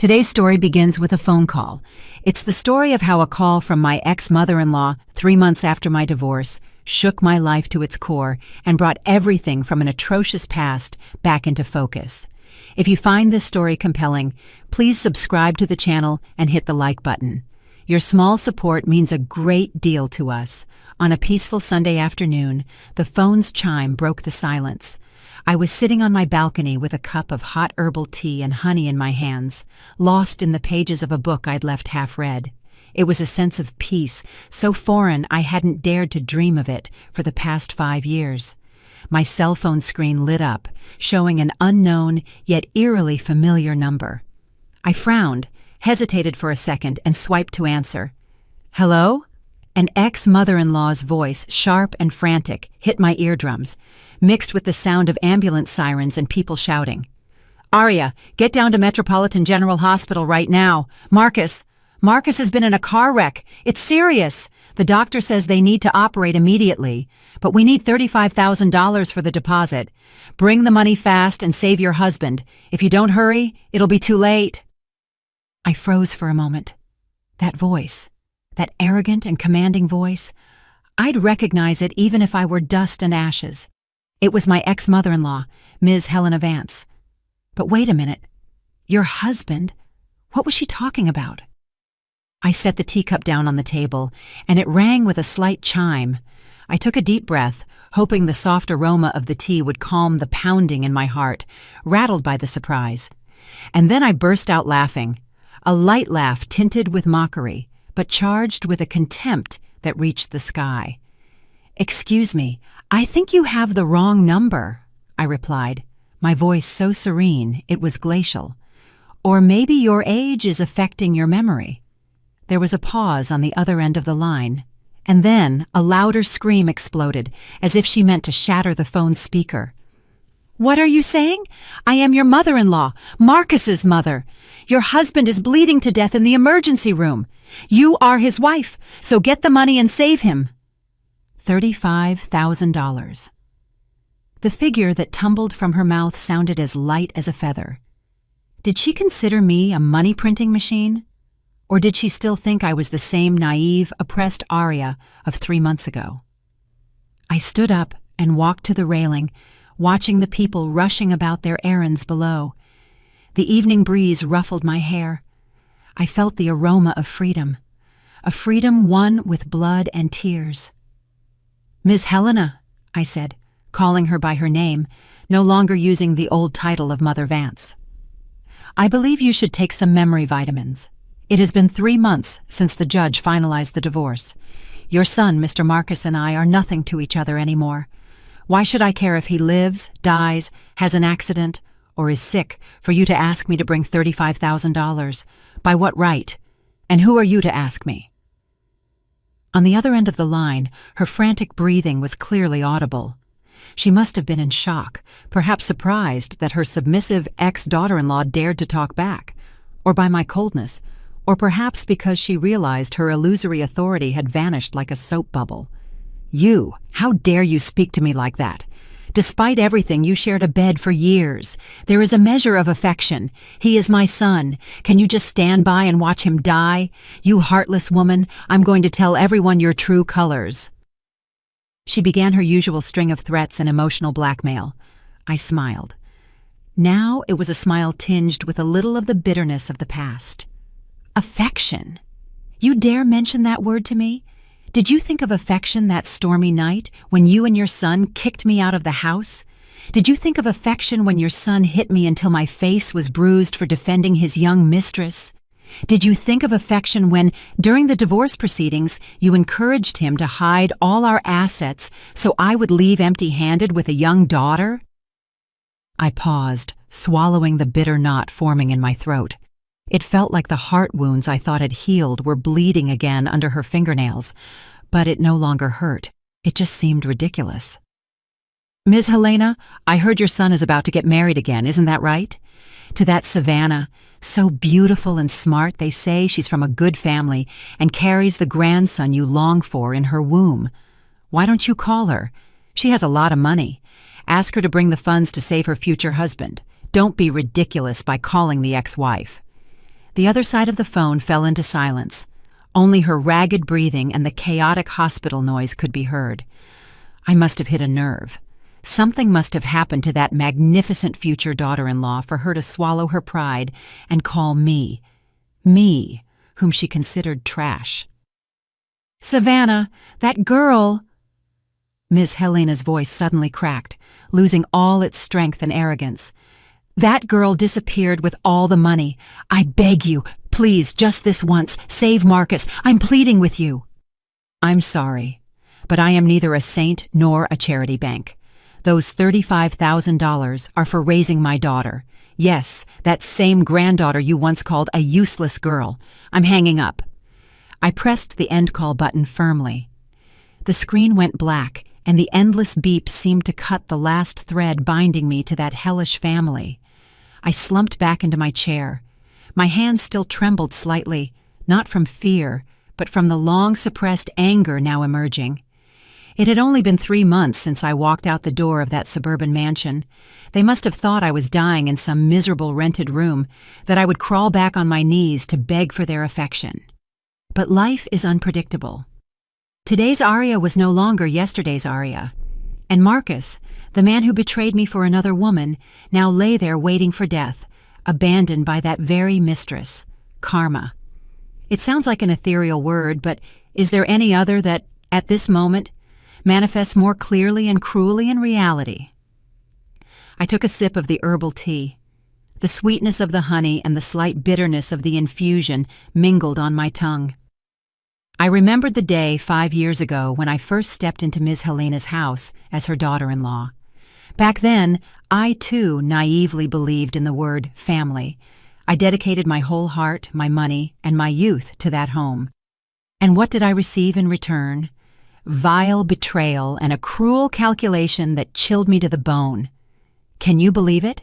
Today's story begins with a phone call. It's the story of how a call from my ex-mother-in-law 3 months after my divorce shook my life to its core and brought everything from an atrocious past back into focus. If you find this story compelling, please subscribe to the channel and hit the like button. Your small support means a great deal to us. On a peaceful Sunday afternoon, the phone's chime broke the silence. I was sitting on my balcony with a cup of hot herbal tea and honey in my hands, lost in the pages of a book I'd left half read. It was a sense of peace, so foreign I hadn't dared to dream of it for the past 5 years. My cell phone screen lit up, showing an unknown yet eerily familiar number. I frowned, hesitated for a second, and swiped to answer. "Hello?" An ex-mother-in-law's voice, sharp and frantic, hit my eardrums, mixed with the sound of ambulance sirens and people shouting. "Aria, get down to Metropolitan General Hospital right now. Marcus has been in a car wreck. It's serious. The doctor says they need to operate immediately, but we need $35,000 for the deposit. Bring the money fast and save your husband. If you don't hurry, it'll be too late." I froze for a moment. That voice, that arrogant and commanding voice, I'd recognize it even if I were dust and ashes. It was my ex-mother-in-law, Ms. Helena Vance. But wait a minute. Your husband? What was she talking about? I set the teacup down on the table, and it rang with a slight chime. I took a deep breath, hoping the soft aroma of the tea would calm the pounding in my heart, rattled by the surprise. And then I burst out laughing, a light laugh tinted with mockery, but charged with a contempt that reached the sky. "Excuse me, I think you have the wrong number," I replied, my voice so serene it was glacial. "Or maybe your age is affecting your memory." There was a pause on the other end of the line, and then a louder scream exploded, as if she meant to shatter the phone's speaker. "What are you saying? I am your mother-in-law, Marcus's mother. Your husband is bleeding to death in the emergency room. You are his wife, so get the money and save him." $35,000. The figure that tumbled from her mouth sounded as light as a feather. Did she consider me a money-printing machine? Or did she still think I was the same naive, oppressed Aria of 3 months ago? I stood up and walked to the railing, watching the people rushing about their errands below. The evening breeze ruffled my hair. I felt the aroma of freedom, a freedom won with blood and tears. "Miss Helena," I said, calling her by her name, no longer using the old title of Mother Vance. "I believe you should take some memory vitamins. It has been 3 months since the judge finalized the divorce. Your son, Mr. Marcus, and I are nothing to each other anymore. Why should I care if he lives, dies, has an accident, or is sick for you to ask me to bring $35,000? By what right? And who are you to ask me?" On the other end of the line, her frantic breathing was clearly audible. She must have been in shock, perhaps surprised that her submissive ex-daughter-in-law dared to talk back, or by my coldness, or perhaps because she realized her illusory authority had vanished like a soap bubble. "You, how dare you speak to me like that? Despite everything, you shared a bed for years. There is a measure of affection. He is my son. Can you just stand by and watch him die? You heartless woman, I'm going to tell everyone your true colors." She began her usual string of threats and emotional blackmail. I smiled. Now it was a smile tinged with a little of the bitterness of the past. Affection? You dare mention that word to me? Did you think of affection that stormy night when you and your son kicked me out of the house? Did you think of affection when your son hit me until my face was bruised for defending his young mistress? Did you think of affection when, during the divorce proceedings, you encouraged him to hide all our assets so I would leave empty-handed with a young daughter? I paused, swallowing the bitter knot forming in my throat. It felt like the heart wounds I thought had healed were bleeding again under her fingernails, but it no longer hurt. It just seemed ridiculous. "Ms. Helena, I heard your son is about to get married again, isn't that right? To that Savannah, so beautiful and smart, they say she's from a good family and carries the grandson you long for in her womb. Why don't you call her? She has a lot of money. Ask her to bring the funds to save her future husband. Don't be ridiculous by calling the ex-wife." The other side of the phone fell into silence. Only her ragged breathing and the chaotic hospital noise could be heard. I must have hit a nerve. Something must have happened to that magnificent future daughter-in-law for her to swallow her pride and call me, whom she considered trash. "Savannah, that girl—" Ms. Helena's voice suddenly cracked, losing all its strength and arrogance. "That girl disappeared with all the money. I beg you, please, just this once, save Marcus. I'm pleading with you." "I'm sorry, but I am neither a saint nor a charity bank. Those $35,000 are for raising my daughter. Yes, that same granddaughter you once called a useless girl. I'm hanging up." I pressed the end call button firmly. The screen went black, and the endless beep seemed to cut the last thread binding me to that hellish family. I slumped back into my chair. My hands still trembled slightly, not from fear, but from the long-suppressed anger now emerging. It had only been 3 months since I walked out the door of that suburban mansion. They must have thought I was dying in some miserable rented room, that I would crawl back on my knees to beg for their affection. But life is unpredictable. Today's Aria was no longer yesterday's Aria. And Marcus, the man who betrayed me for another woman, now lay there waiting for death, abandoned by that very mistress, Karma. It sounds like an ethereal word, but is there any other that, at this moment, manifests more clearly and cruelly in reality? I took a sip of the herbal tea. The sweetness of the honey and the slight bitterness of the infusion mingled on my tongue. I remembered the day 5 years ago when I first stepped into Ms. Helena's house as her daughter-in-law. Back then, I too naively believed in the word family. I dedicated my whole heart, my money, and my youth to that home. And what did I receive in return? Vile betrayal and a cruel calculation that chilled me to the bone. Can you believe it?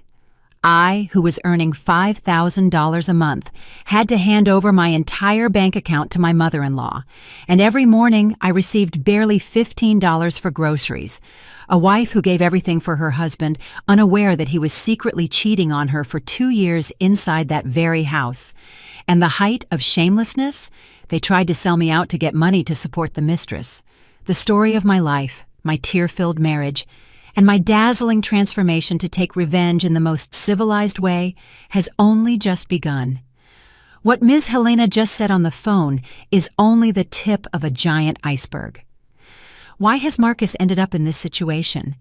I, who was earning $5,000 a month, had to hand over my entire bank account to my mother-in-law, and every morning I received barely $15 for groceries. A wife who gave everything for her husband, unaware that he was secretly cheating on her for 2 years inside that very house. And the height of shamelessness? They tried to sell me out to get money to support the mistress. The story of my life, my tear-filled marriage, and my dazzling transformation to take revenge in the most civilized way has only just begun. What Ms. Helena just said on the phone is only the tip of a giant iceberg. Why has Marcus ended up in this situation?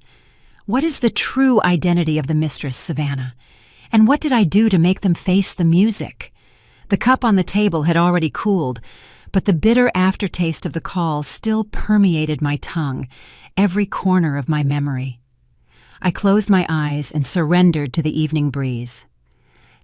What is the true identity of the mistress, Savannah? And what did I do to make them face the music? The cup on the table had already cooled, but the bitter aftertaste of the call still permeated my tongue, every corner of my memory. I closed my eyes and surrendered to the evening breeze.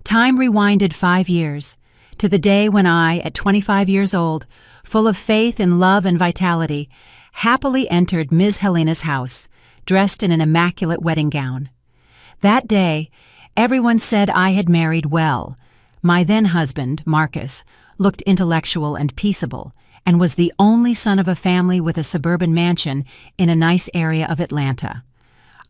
Time rewinded 5 years, to the day when I, at 25 years old, full of faith in love and vitality, happily entered Ms. Helena's house, dressed in an immaculate wedding gown. That day, everyone said I had married well. My then-husband, Marcus, looked intellectual and peaceable, and was the only son of a family with a suburban mansion in a nice area of Atlanta.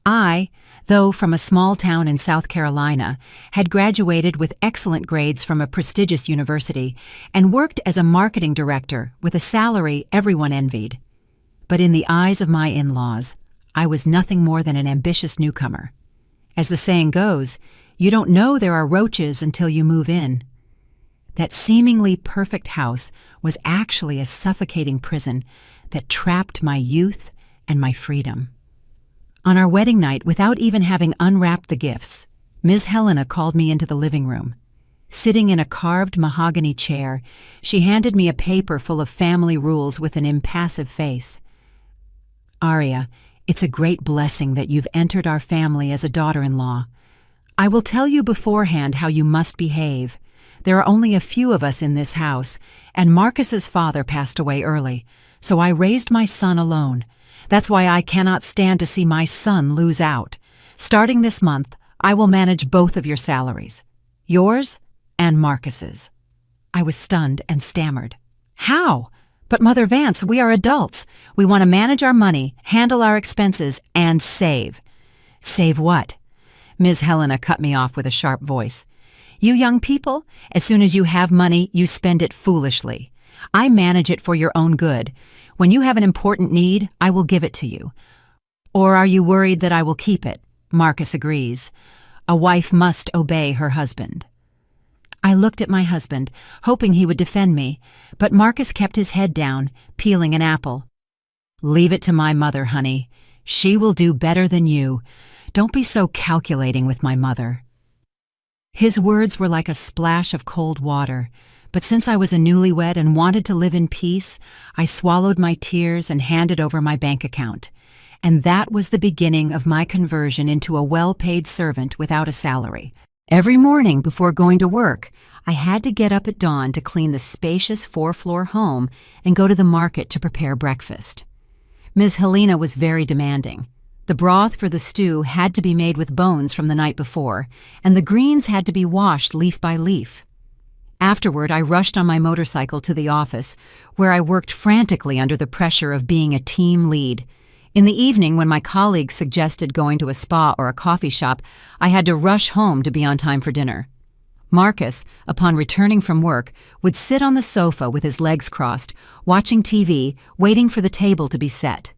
I, though from a small town in South Carolina, had graduated with excellent grades from a prestigious university and worked as a marketing director with a salary everyone envied. But in the eyes of my in-laws, I was nothing more than an ambitious newcomer. As the saying goes, you don't know there are roaches until you move in. That seemingly perfect house was actually a suffocating prison that trapped my youth and my freedom. On our wedding night, without even having unwrapped the gifts, Ms. Helena called me into the living room. Sitting in a carved mahogany chair, she handed me a paper full of family rules with an impassive face. "Aria, it's a great blessing that you've entered our family as a daughter-in-law. I will tell you beforehand how you must behave. There are only a few of us in this house, and Marcus's father passed away early, so I raised my son alone. That's why I cannot stand to see my son lose out. Starting this month, I will manage both of your salaries, yours and Marcus's." I was stunned and stammered. "How? But Mother Vance, we are adults. We want to manage our money, handle our expenses, and save." "Save what?" Ms. Helena cut me off with a sharp voice. You young people, as soon as you have money, you spend it foolishly. I manage it for your own good. When you have an important need, I will give it to you. Or are you worried that I will keep it? Marcus agrees. A wife must obey her husband. I looked at my husband, hoping he would defend me, but Marcus kept his head down, peeling an apple. Leave it to my mother, honey. She will do better than you. Don't be so calculating with my mother. His words were like a splash of cold water, but since I was a newlywed and wanted to live in peace, I swallowed my tears and handed over my bank account. And that was the beginning of my conversion into a well-paid servant without a salary. Every morning before going to work, I had to get up at dawn to clean the spacious 4-floor home and go to the market to prepare breakfast. Ms. Helena was very demanding. The broth for the stew had to be made with bones from the night before, and the greens had to be washed leaf by leaf. Afterward, I rushed on my motorcycle to the office, where I worked frantically under the pressure of being a team lead. In the evening, when my colleagues suggested going to a spa or a coffee shop, I had to rush home to be on time for dinner. Marcus, upon returning from work, would sit on the sofa with his legs crossed, watching TV, waiting for the table to be set.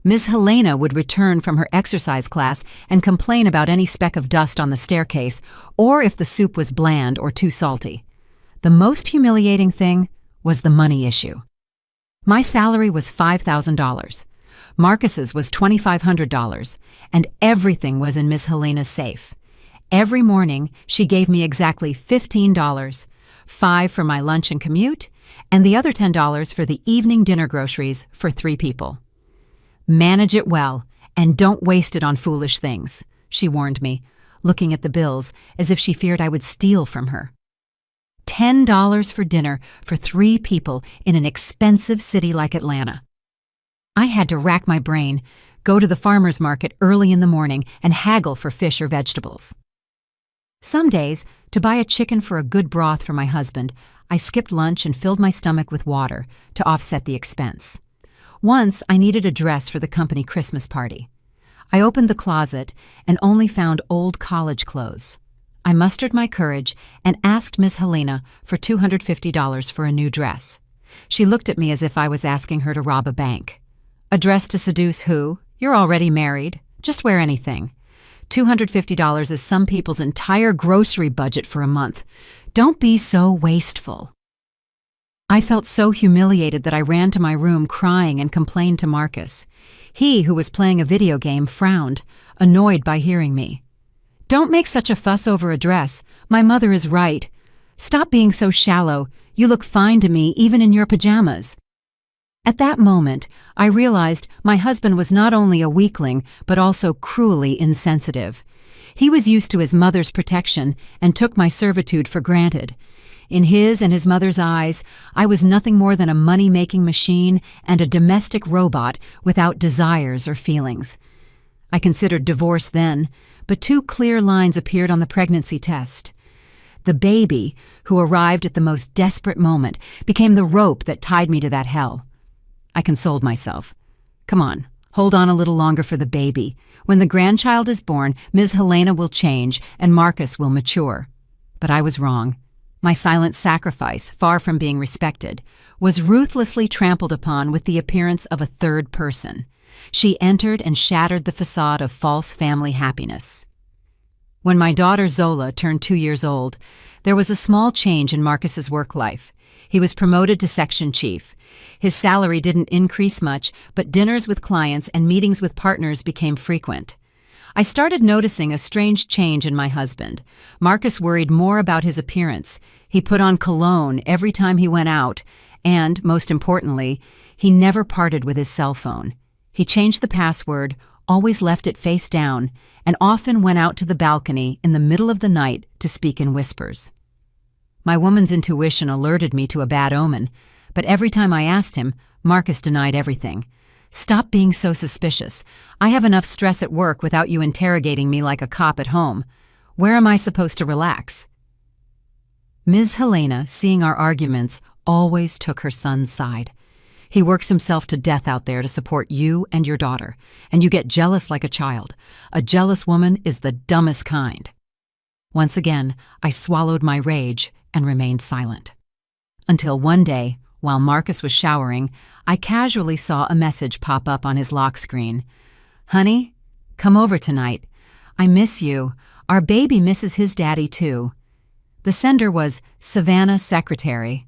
Ms. Helena would return from her exercise class and complain about any speck of dust on the staircase, or if the soup was bland or too salty. The most humiliating thing was the money issue. My salary was $5,000. Marcus's was $2,500, and everything was in Miss Helena's safe. Every morning, she gave me exactly $15, $5 for my lunch and commute, and the other $10 for the evening dinner groceries for 3 people. Manage it well, and don't waste it on foolish things, she warned me, looking at the bills as if she feared I would steal from her. $10 for dinner for 3 people in an expensive city like Atlanta. I had to rack my brain, go to the farmer's market early in the morning, and haggle for fish or vegetables. Some days, to buy a chicken for a good broth for my husband, I skipped lunch and filled my stomach with water to offset the expense. Once, I needed a dress for the company Christmas party. I opened the closet and only found old college clothes. I mustered my courage and asked Miss Helena for $250 for a new dress. She looked at me as if I was asking her to rob a bank. A dress to seduce who? You're already married. Just wear anything. $250 is some people's entire grocery budget for a month. Don't be so wasteful. I felt so humiliated that I ran to my room crying and complained to Marcus. He, who was playing a video game, frowned, annoyed by hearing me. Don't make such a fuss over a dress. My mother is right. Stop being so shallow. You look fine to me even in your pajamas. At that moment, I realized my husband was not only a weakling, but also cruelly insensitive. He was used to his mother's protection and took my servitude for granted. In his and his mother's eyes, I was nothing more than a money-making machine and a domestic robot without desires or feelings. I considered divorce then, but 2 clear lines appeared on the pregnancy test. The baby, who arrived at the most desperate moment, became the rope that tied me to that hell. I consoled myself. Come on, hold on a little longer for the baby. When the grandchild is born, Ms. Helena will change and Marcus will mature. But I was wrong. My silent sacrifice, far from being respected, was ruthlessly trampled upon with the appearance of a third person. She entered and shattered the facade of false family happiness. When my daughter Zola turned 2 years old, there was a small change in Marcus's work life. He was promoted to section chief. His salary didn't increase much, but dinners with clients and meetings with partners became frequent. I started noticing a strange change in my husband. Marcus worried more about his appearance. He put on cologne every time he went out, and, most importantly, he never parted with his cell phone. He changed the password, always left it face down, and often went out to the balcony in the middle of the night to speak in whispers. My woman's intuition alerted me to a bad omen, but every time I asked him, Marcus denied everything. Stop being so suspicious. I have enough stress at work without you interrogating me like a cop at home. Where am I supposed to relax? Ms. Helena, seeing our arguments, always took her son's side. He works himself to death out there to support you and your daughter, and you get jealous like a child. A jealous woman is the dumbest kind. Once again, I swallowed my rage and remained silent. Until one day, while Marcus was showering, I casually saw a message pop up on his lock screen. "Honey, come over tonight. I miss you. Our baby misses his daddy too." The sender was Savannah Secretary.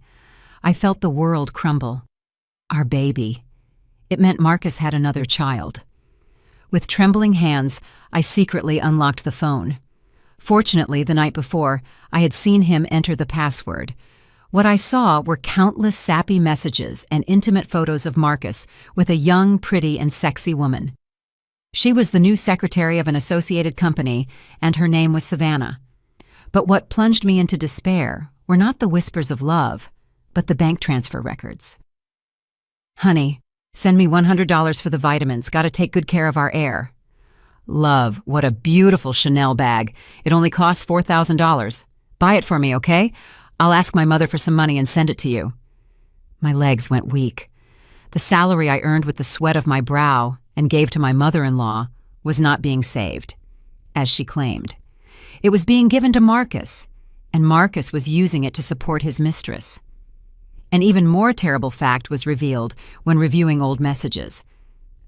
I felt the world crumble. Our baby. It meant Marcus had another child. With trembling hands, I secretly unlocked the phone. Fortunately, the night before, I had seen him enter the password. What I saw were countless sappy messages and intimate photos of Marcus with a young, pretty, and sexy woman. She was the new secretary of an associated company, and her name was Savannah. But what plunged me into despair were not the whispers of love, but the bank transfer records. "Honey, send me $100 for the vitamins. Gotta take good care of our heir." "Love, what a beautiful Chanel bag. It only costs $4,000. Buy it for me, okay? I'll ask my mother for some money and send it to you." My legs went weak. The salary I earned with the sweat of my brow and gave to my mother-in-law was not being saved, as she claimed. It was being given to Marcus, and Marcus was using it to support his mistress. An even more terrible fact was revealed when reviewing old messages.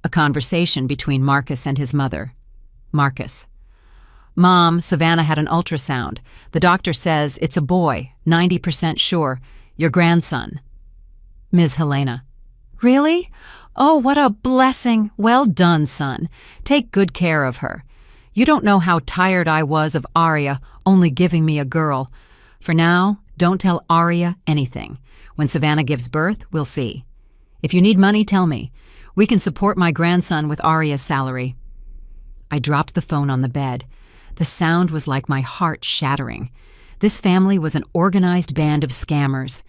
A conversation between Marcus and his mother. Marcus: "Mom, Savannah had an ultrasound. The doctor says it's a boy, 90% sure. Your grandson." Ms. Helena: "Really? Oh, what a blessing. Well done, son. Take good care of her. You don't know how tired I was of Aria only giving me a girl. For now, don't tell Aria anything. When Savannah gives birth, we'll see. If you need money, tell me. We can support my grandson with Aria's salary." I dropped the phone on the bed. The sound was like my heart shattering. This family was an organized band of scammers.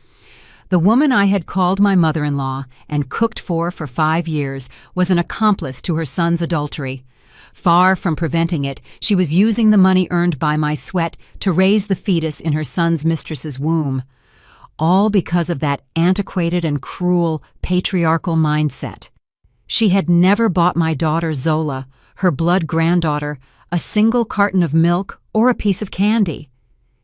The woman I had called my mother-in-law and cooked for 5 years was an accomplice to her son's adultery. Far from preventing it, she was using the money earned by my sweat to raise the fetus in her son's mistress's womb. All because of that antiquated and cruel patriarchal mindset. She had never bought my daughter Zola, her blood granddaughter, a single carton of milk or a piece of candy.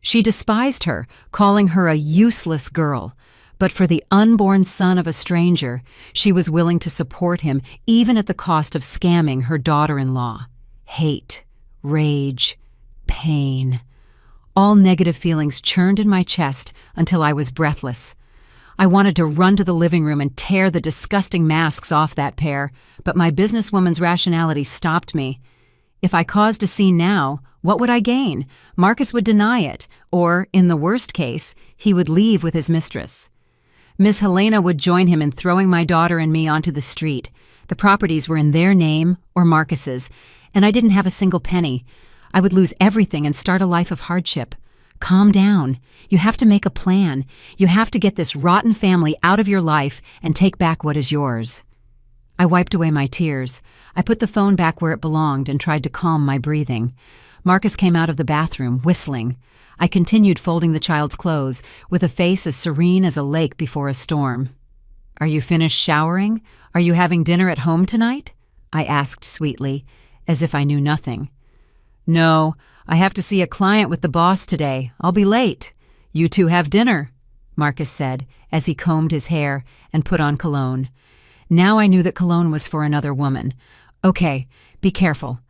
She despised her, calling her a useless girl. But for the unborn son of a stranger, she was willing to support him even at the cost of scamming her daughter-in-law. Hate, rage, pain. All negative feelings churned in my chest until I was breathless. I wanted to run to the living room and tear the disgusting masks off that pair, but my businesswoman's rationality stopped me. If I caused a scene now, what would I gain? Marcus would deny it, or, in the worst case, he would leave with his mistress. Ms. Helena would join him in throwing my daughter and me onto the street. The properties were in their name or Marcus's, and I didn't have a single penny. I would lose everything and start a life of hardship. Calm down. You have to make a plan. You have to get this rotten family out of your life and take back what is yours. I wiped away my tears. I put the phone back where it belonged and tried to calm my breathing. Marcus came out of the bathroom, whistling. I continued folding the child's clothes, with a face as serene as a lake before a storm. "Are you finished showering? Are you having dinner at home tonight?" I asked sweetly, as if I knew nothing. "No, I have to see a client with the boss today. I'll be late. You two have dinner," Marcus said, as he combed his hair and put on cologne. Now I knew that cologne was for another woman. "Okay, be careful."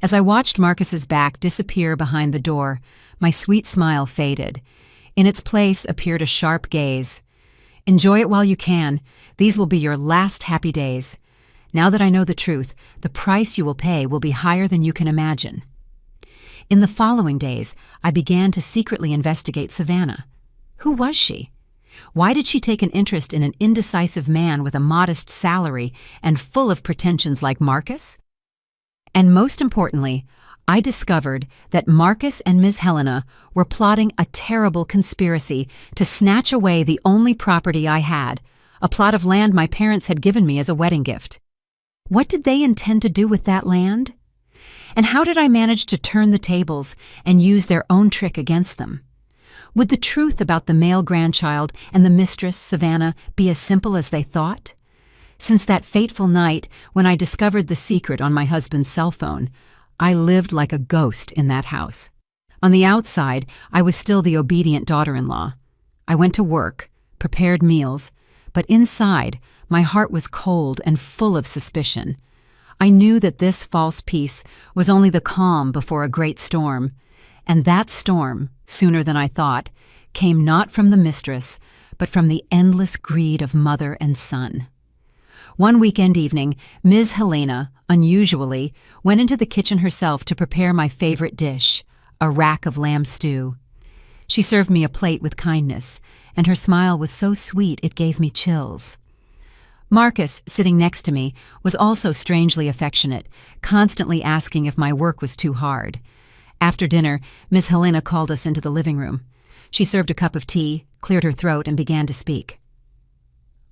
As I watched Marcus's back disappear behind the door, my sweet smile faded. In its place appeared a sharp gaze. "Enjoy it while you can. These will be your last happy days. Now that I know the truth, the price you will pay will be higher than you can imagine." In the following days, I began to secretly investigate Savannah. Who was she? Why did she take an interest in an indecisive man with a modest salary and full of pretensions like Marcus? And most importantly, I discovered that Marcus and Ms. Helena were plotting a terrible conspiracy to snatch away the only property I had, a plot of land my parents had given me as a wedding gift. What did they intend to do with that land? And how did I manage to turn the tables and use their own trick against them? Would the truth about the male grandchild and the mistress, Savannah, be as simple as they thought? Since that fateful night when I discovered the secret on my husband's cell phone, I lived like a ghost in that house. On the outside, I was still the obedient daughter-in-law. I went to work, prepared meals, but inside, my heart was cold and full of suspicion. I knew that this false peace was only the calm before a great storm, and that storm, sooner than I thought, came not from the mistress, but from the endless greed of mother and son. One weekend evening, Ms. Helena, unusually, went into the kitchen herself to prepare my favorite dish, a rack of lamb stew. She served me a plate with kindness, and her smile was so sweet it gave me chills. Marcus, sitting next to me, was also strangely affectionate, constantly asking if my work was too hard. After dinner, Miss Helena called us into the living room. She served a cup of tea, cleared her throat, and began to speak.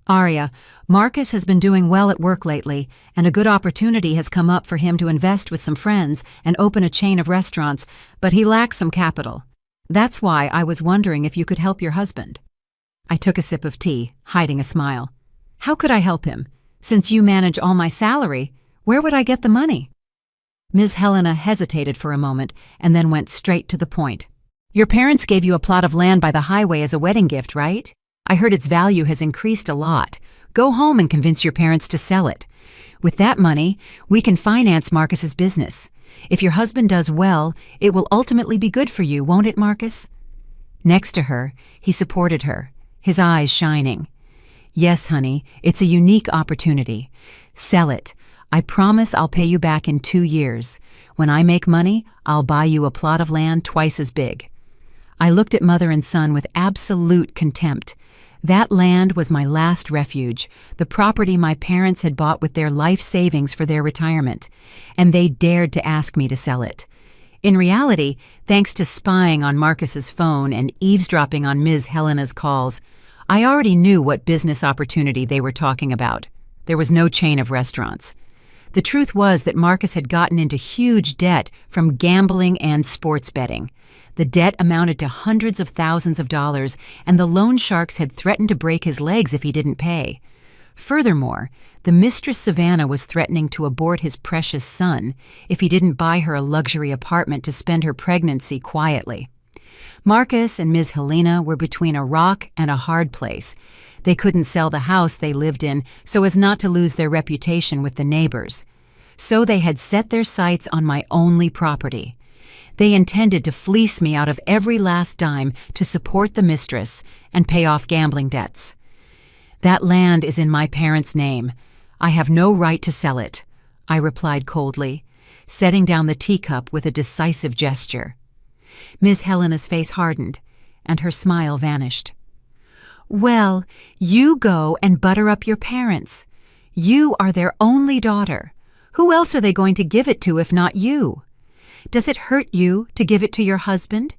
"Arya, Marcus has been doing well at work lately, and a good opportunity has come up for him to invest with some friends and open a chain of restaurants, but he lacks some capital. That's why I was wondering if you could help your husband." I took a sip of tea, hiding a smile. "How could I help him? Since you manage all my salary, where would I get the money?" Ms. Helena hesitated for a moment and then went straight to the point. "Your parents gave you a plot of land by the highway as a wedding gift, right? I heard its value has increased a lot. Go home and convince your parents to sell it. With that money, we can finance Marcus's business. If your husband does well, it will ultimately be good for you, won't it, Marcus?" Next to her, he supported her, his eyes shining. "Yes, honey, it's a unique opportunity. Sell it. I promise I'll pay you back in 2 years. When I make money, I'll buy you a plot of land twice as big." I looked at mother and son with absolute contempt. That land was my last refuge, the property my parents had bought with their life savings for their retirement, and they dared to ask me to sell it. In reality, thanks to spying on Marcus's phone and eavesdropping on Ms. Helena's calls, I already knew what business opportunity they were talking about. There was no chain of restaurants. The truth was that Marcus had gotten into huge debt from gambling and sports betting. The debt amounted to hundreds of thousands of dollars, and the loan sharks had threatened to break his legs if he didn't pay. Furthermore, the mistress Savannah was threatening to abort his precious son if he didn't buy her a luxury apartment to spend her pregnancy quietly. Marcus and Ms. Helena were between a rock and a hard place. They couldn't sell the house they lived in so as not to lose their reputation with the neighbors. So they had set their sights on my only property. They intended to fleece me out of every last dime to support the mistress and pay off gambling debts. "That land is in my parents' name. I have no right to sell it," I replied coldly, setting down the teacup with a decisive gesture. Ms. Helena's face hardened, and her smile vanished. "Well, you go and butter up your parents. You are their only daughter. Who else are they going to give it to if not you? Does it hurt you to give it to your husband?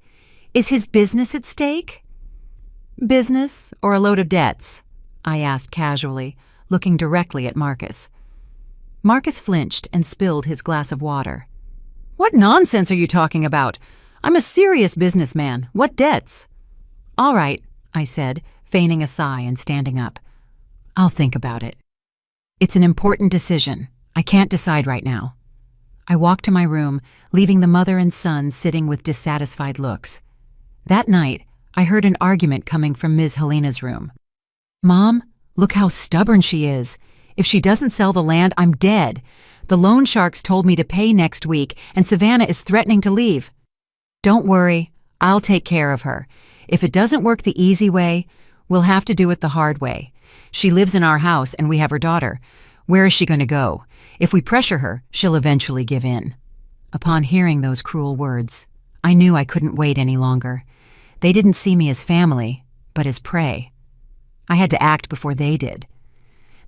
Is his business at stake?" "Business or a load of debts?" I asked casually, looking directly at Marcus. Marcus flinched and spilled his glass of water. "What nonsense are you talking about? I'm a serious businessman. What debts?" "All right," I said, feigning a sigh and standing up. "I'll think about it. It's an important decision. I can't decide right now." I walked to my room, leaving the mother and son sitting with dissatisfied looks. That night, I heard an argument coming from Ms. Helena's room. "Mom, look how stubborn she is. If she doesn't sell the land, I'm dead. The loan sharks told me to pay next week, and Savannah is threatening to leave." "Don't worry, I'll take care of her. If it doesn't work the easy way, we'll have to do it the hard way. She lives in our house and we have her daughter. Where is she going to go? If we pressure her, she'll eventually give in." Upon hearing those cruel words, I knew I couldn't wait any longer. They didn't see me as family, but as prey. I had to act before they did.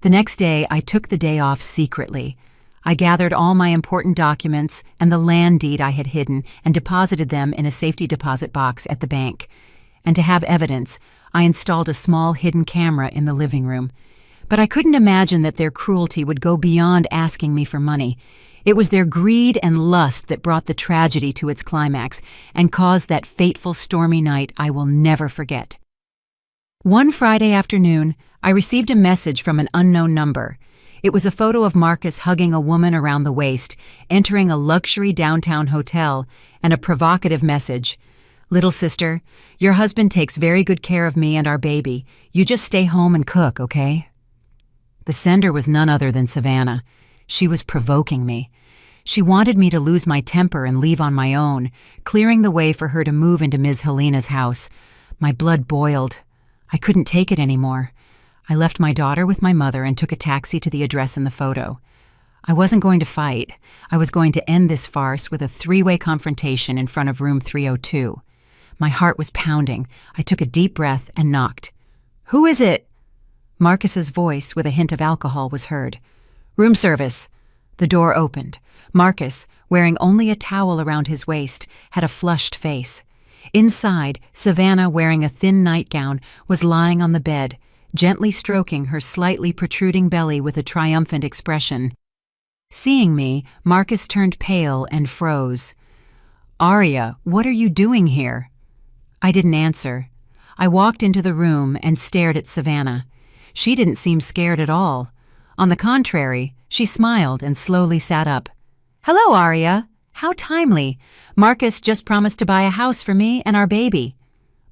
The next day, I took the day off secretly. I gathered all my important documents and the land deed I had hidden and deposited them in a safety deposit box at the bank. And to have evidence, I installed a small hidden camera in the living room. But I couldn't imagine that their cruelty would go beyond asking me for money. It was their greed and lust that brought the tragedy to its climax and caused that fateful stormy night I will never forget. One Friday afternoon, I received a message from an unknown number. It was a photo of Marcus hugging a woman around the waist, entering a luxury downtown hotel, and a provocative message. "Little sister, your husband takes very good care of me and our baby. You just stay home and cook, okay?" The sender was none other than Savannah. She was provoking me. She wanted me to lose my temper and leave on my own, clearing the way for her to move into Ms. Helena's house. My blood boiled. I couldn't take it anymore. I left my daughter with my mother and took a taxi to the address in the photo. I wasn't going to fight. I was going to end this farce with a three-way confrontation in front of room 302. My heart was pounding. I took a deep breath and knocked. "Who is it?" Marcus's voice, with a hint of alcohol, was heard. "Room service." The door opened. Marcus, wearing only a towel around his waist, had a flushed face. Inside, Savannah, wearing a thin nightgown, was lying on the bed, gently stroking her slightly protruding belly with a triumphant expression. Seeing me, Marcus turned pale and froze. "Aria, what are you doing here?" I didn't answer. I walked into the room and stared at Savannah. She didn't seem scared at all. On the contrary, she smiled and slowly sat up. "Hello, Aria. How timely. Marcus just promised to buy a house for me and our baby."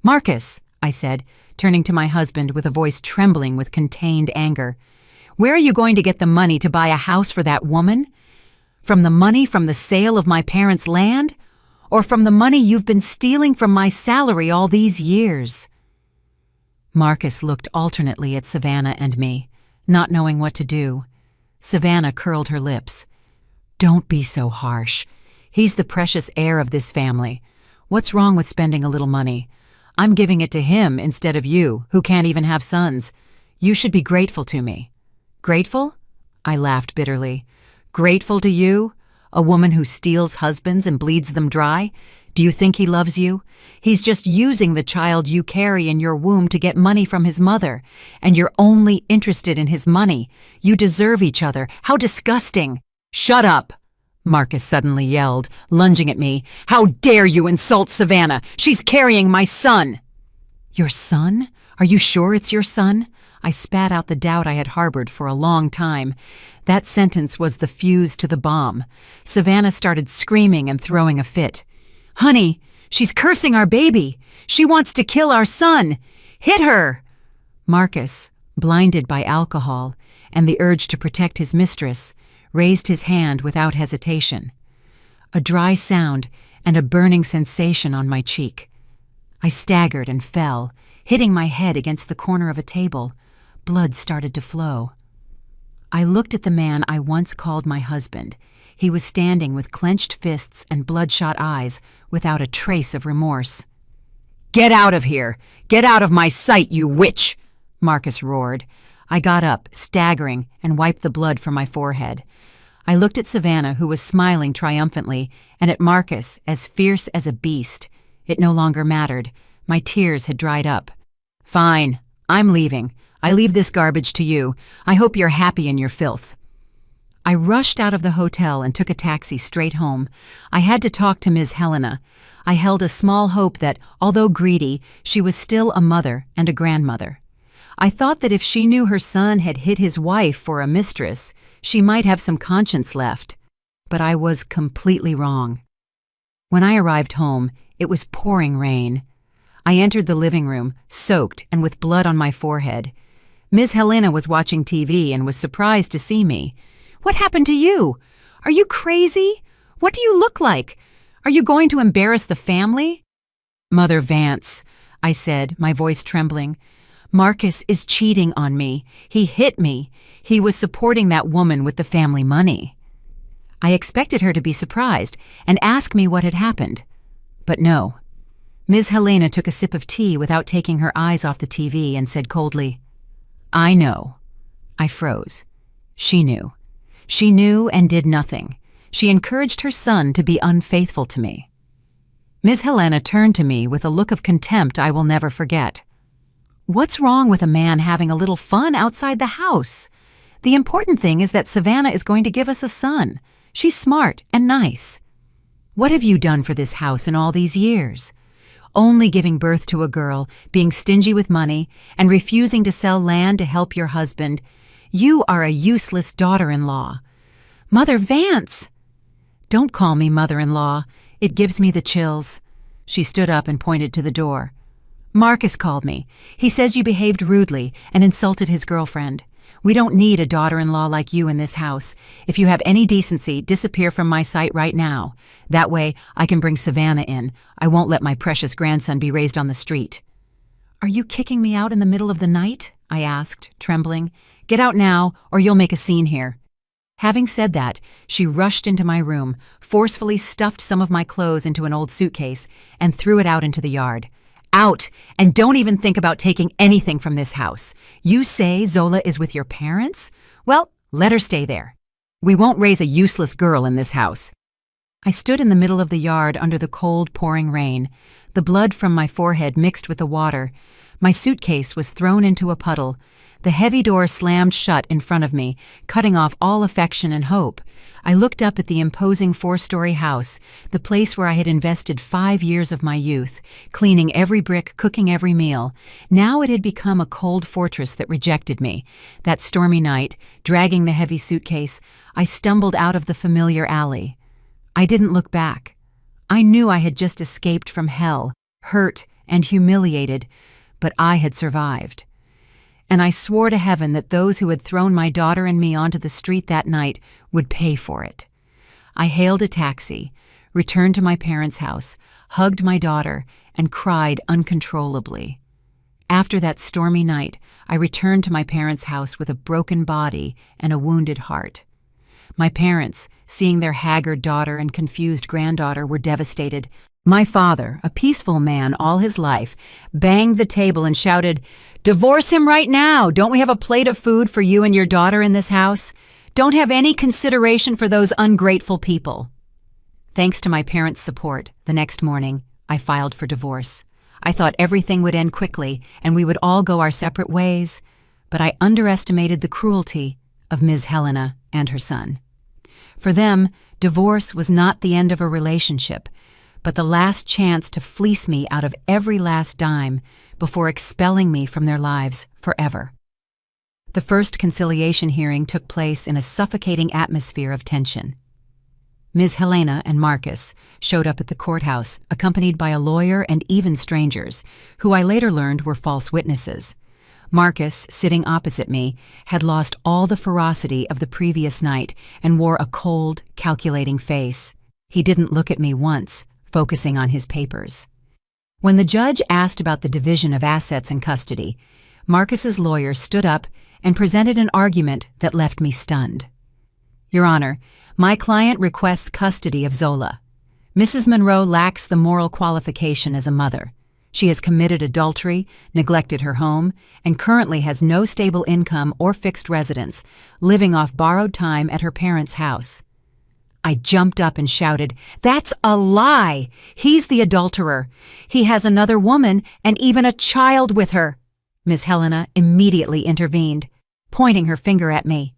"Marcus," I said, turning to my husband with a voice trembling with contained anger, "where are you going to get the money to buy a house for that woman? From the money from the sale of my parents' land? Or from the money you've been stealing from my salary all these years?" Marcus looked alternately at Savannah and me, not knowing what to do. Savannah curled her lips. "Don't be so harsh. He's the precious heir of this family. What's wrong with spending a little money? I'm giving it to him instead of you, who can't even have sons. You should be grateful to me." "Grateful?" I laughed bitterly. "Grateful to you? A woman who steals husbands and bleeds them dry? Do you think he loves you? He's just using the child you carry in your womb to get money from his mother, and you're only interested in his money. You deserve each other. How disgusting!" "Shut up!" Marcus suddenly yelled, lunging at me. "How dare you insult Savannah? She's carrying my son!" "Your son? Are you sure it's your son?" I spat out the doubt I had harbored for a long time. That sentence was the fuse to the bomb. Savannah started screaming and throwing a fit. "Honey, she's cursing our baby. She wants to kill our son. Hit her!" Marcus, blinded by alcohol and the urge to protect his mistress, raised his hand without hesitation. A dry sound and a burning sensation on my cheek. I staggered and fell, hitting my head against the corner of a table. Blood started to flow. I looked at the man I once called my husband. He was standing with clenched fists and bloodshot eyes, without a trace of remorse. "Get out of here! Get out of my sight, you witch!" Marcus roared. I got up, staggering, and wiped the blood from my forehead. I looked at Savannah, who was smiling triumphantly, and at Marcus, as fierce as a beast. It no longer mattered. My tears had dried up. "Fine. I'm leaving. I leave this garbage to you. I hope you're happy in your filth." I rushed out of the hotel and took a taxi straight home. I had to talk to Ms. Helena. I held a small hope that, although greedy, she was still a mother and a grandmother. I thought that if she knew her son had hit his wife for a mistress, she might have some conscience left. But I was completely wrong. When I arrived home, it was pouring rain. I entered the living room, soaked and with blood on my forehead. Ms. Helena was watching TV and was surprised to see me. "What happened to you? Are you crazy? What do you look like? Are you going to embarrass the family?" "Mother Vance," I said, my voice trembling. "Marcus is cheating on me. He hit me. He was supporting that woman with the family money." I expected her to be surprised and ask me what had happened. But no. Ms. Helena took a sip of tea without taking her eyes off the TV and said coldly, "I know." I froze. She knew. She knew and did nothing. She encouraged her son to be unfaithful to me. Ms. Helena turned to me with a look of contempt I will never forget. "What's wrong with a man having a little fun outside the house? The important thing is that Savannah is going to give us a son. She's smart and nice. What have you done for this house in all these years? Only giving birth to a girl, being stingy with money, and refusing to sell land to help your husband. You are a useless daughter-in-law. Mother Vance! Don't call me mother-in-law. It gives me the chills. She stood up and pointed to the door. Marcus called me. He says you behaved rudely and insulted his girlfriend. We don't need a daughter-in-law like you in this house. If you have any decency, disappear from my sight right now. That way, I can bring Savannah in. I won't let my precious grandson be raised on the street. Are you kicking me out in the middle of the night? I asked, trembling. Get out now, or you'll make a scene here. Having said that, she rushed into my room, forcefully stuffed some of my clothes into an old suitcase, and threw it out into the yard. Out, and don't even think about taking anything from this house. You say Zola is with your parents? Well, let her stay there. We won't raise a useless girl in this house. I stood in the middle of the yard under the cold, pouring rain. The blood from my forehead mixed with the water. My suitcase was thrown into a puddle. The heavy door slammed shut in front of me, cutting off all affection and hope. I looked up at the imposing 4-story house, the place where I had invested 5 years of my youth, cleaning every brick, cooking every meal. Now it had become a cold fortress that rejected me. That stormy night, dragging the heavy suitcase, I stumbled out of the familiar alley. I didn't look back. I knew I had just escaped from hell, hurt and humiliated, but I had survived. And I swore to heaven that those who had thrown my daughter and me onto the street that night would pay for it. I hailed a taxi, returned to my parents' house, hugged my daughter, and cried uncontrollably. After that stormy night, I returned to my parents' house with a broken body and a wounded heart. My parents, seeing their haggard daughter and confused granddaughter, were devastated. My father, a peaceful man all his life, banged the table and shouted, "Divorce him right now! Don't we have a plate of food for you and your daughter in this house? Don't have any consideration for those ungrateful people." Thanks to my parents' support, the next morning, I filed for divorce. I thought everything would end quickly and we would all go our separate ways, but I underestimated the cruelty of Ms. Helena and her son. For them, divorce was not the end of a relationship, but the last chance to fleece me out of every last dime before expelling me from their lives forever. The first conciliation hearing took place in a suffocating atmosphere of tension. Ms. Helena and Marcus showed up at the courthouse, accompanied by a lawyer and even strangers, who I later learned were false witnesses. Marcus, sitting opposite me, had lost all the ferocity of the previous night and wore a cold, calculating face. He didn't look at me once, focusing on his papers. When the judge asked about the division of assets and custody, Marcus's lawyer stood up and presented an argument that left me stunned. Your Honor, my client requests custody of Zola. Mrs. Monroe lacks the moral qualification as a mother. She has committed adultery, neglected her home, and currently has no stable income or fixed residence, living off borrowed time at her parents' house. I jumped up and shouted, "That's a lie! He's the adulterer. He has another woman and even a child with her." Ms. Helena immediately intervened, pointing her finger at me.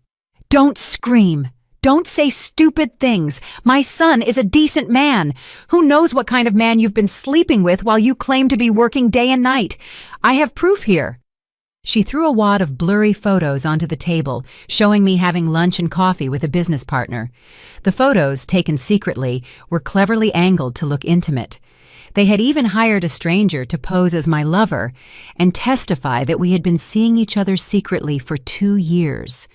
"Don't scream. Don't say stupid things. My son is a decent man. Who knows what kind of man you've been sleeping with while you claim to be working day and night? I have proof here." She threw a wad of blurry photos onto the table, showing me having lunch and coffee with a business partner. The photos, taken secretly, were cleverly angled to look intimate. They had even hired a stranger to pose as my lover and testify that we had been seeing each other secretly for 2 years.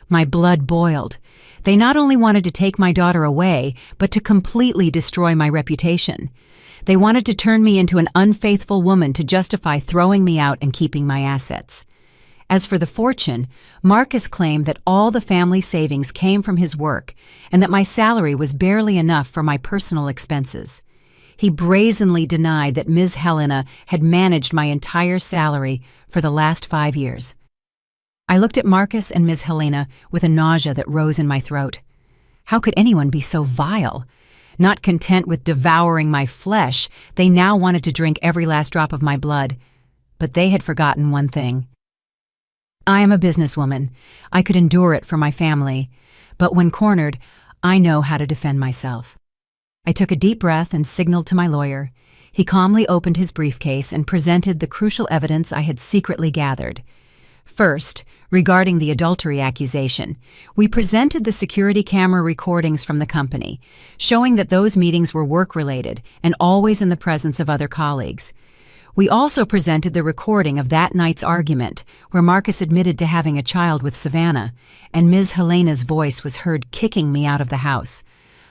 My blood boiled. They not only wanted to take my daughter away, but to completely destroy my reputation. They wanted to turn me into an unfaithful woman to justify throwing me out and keeping my assets. As for the fortune, Marcus claimed that all the family savings came from his work and that my salary was barely enough for my personal expenses. He brazenly denied that Ms. Helena had managed my entire salary for the last 5 years. I looked at Marcus and Ms. Helena with a nausea that rose in my throat. How could anyone be so vile? Not content with devouring my flesh, they now wanted to drink every last drop of my blood. But they had forgotten one thing. I am a businesswoman. I could endure it for my family. But when cornered, I know how to defend myself. I took a deep breath and signaled to my lawyer. He calmly opened his briefcase and presented the crucial evidence I had secretly gathered. First, regarding the adultery accusation, we presented the security camera recordings from the company, showing that those meetings were work-related and always in the presence of other colleagues. We also presented the recording of that night's argument, where Marcus admitted to having a child with Savannah, and Ms. Helena's voice was heard kicking me out of the house.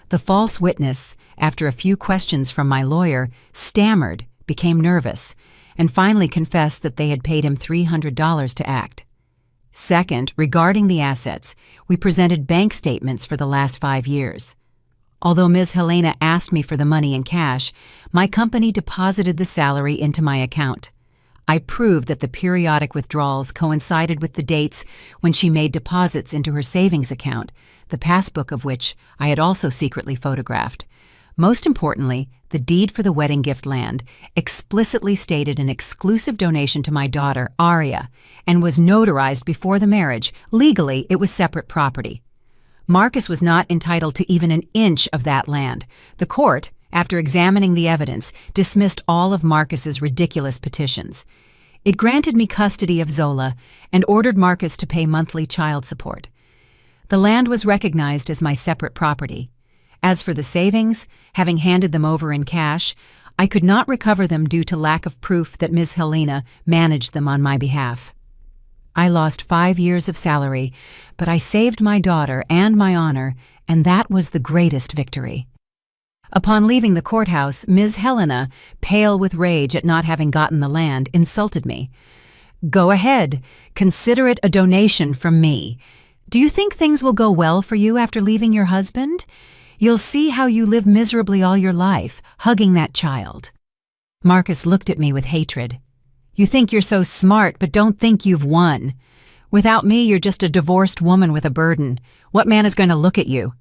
The false witness, after a few questions from my lawyer, stammered, became nervous, and finally confessed that they had paid him $300 to act. Second, regarding the assets, we presented bank statements for the last 5 years. Although Ms. Helena asked me for the money in cash, my company deposited the salary into my account. I proved that the periodic withdrawals coincided with the dates when she made deposits into her savings account, the passbook of which I had also secretly photographed. Most importantly, the deed for the wedding gift land explicitly stated an exclusive donation to my daughter, Aria, and was notarized before the marriage. Legally, it was separate property. Marcus was not entitled to even an inch of that land. The court, after examining the evidence, dismissed all of Marcus's ridiculous petitions. It granted me custody of Zola and ordered Marcus to pay monthly child support. The land was recognized as my separate property. As for the savings, having handed them over in cash, I could not recover them due to lack of proof that Ms. Helena managed them on my behalf. I lost 5 years of salary, but I saved my daughter and my honor, and that was the greatest victory. Upon leaving the courthouse, Ms. Helena, pale with rage at not having gotten the land, insulted me. "Go ahead. Consider it a donation from me. Do you think things will go well for you after leaving your husband? You'll see how you live miserably all your life, hugging that child." Marcus looked at me with hatred. "You think you're so smart, but don't think you've won. Without me, you're just a divorced woman with a burden. What man is going to look at you?"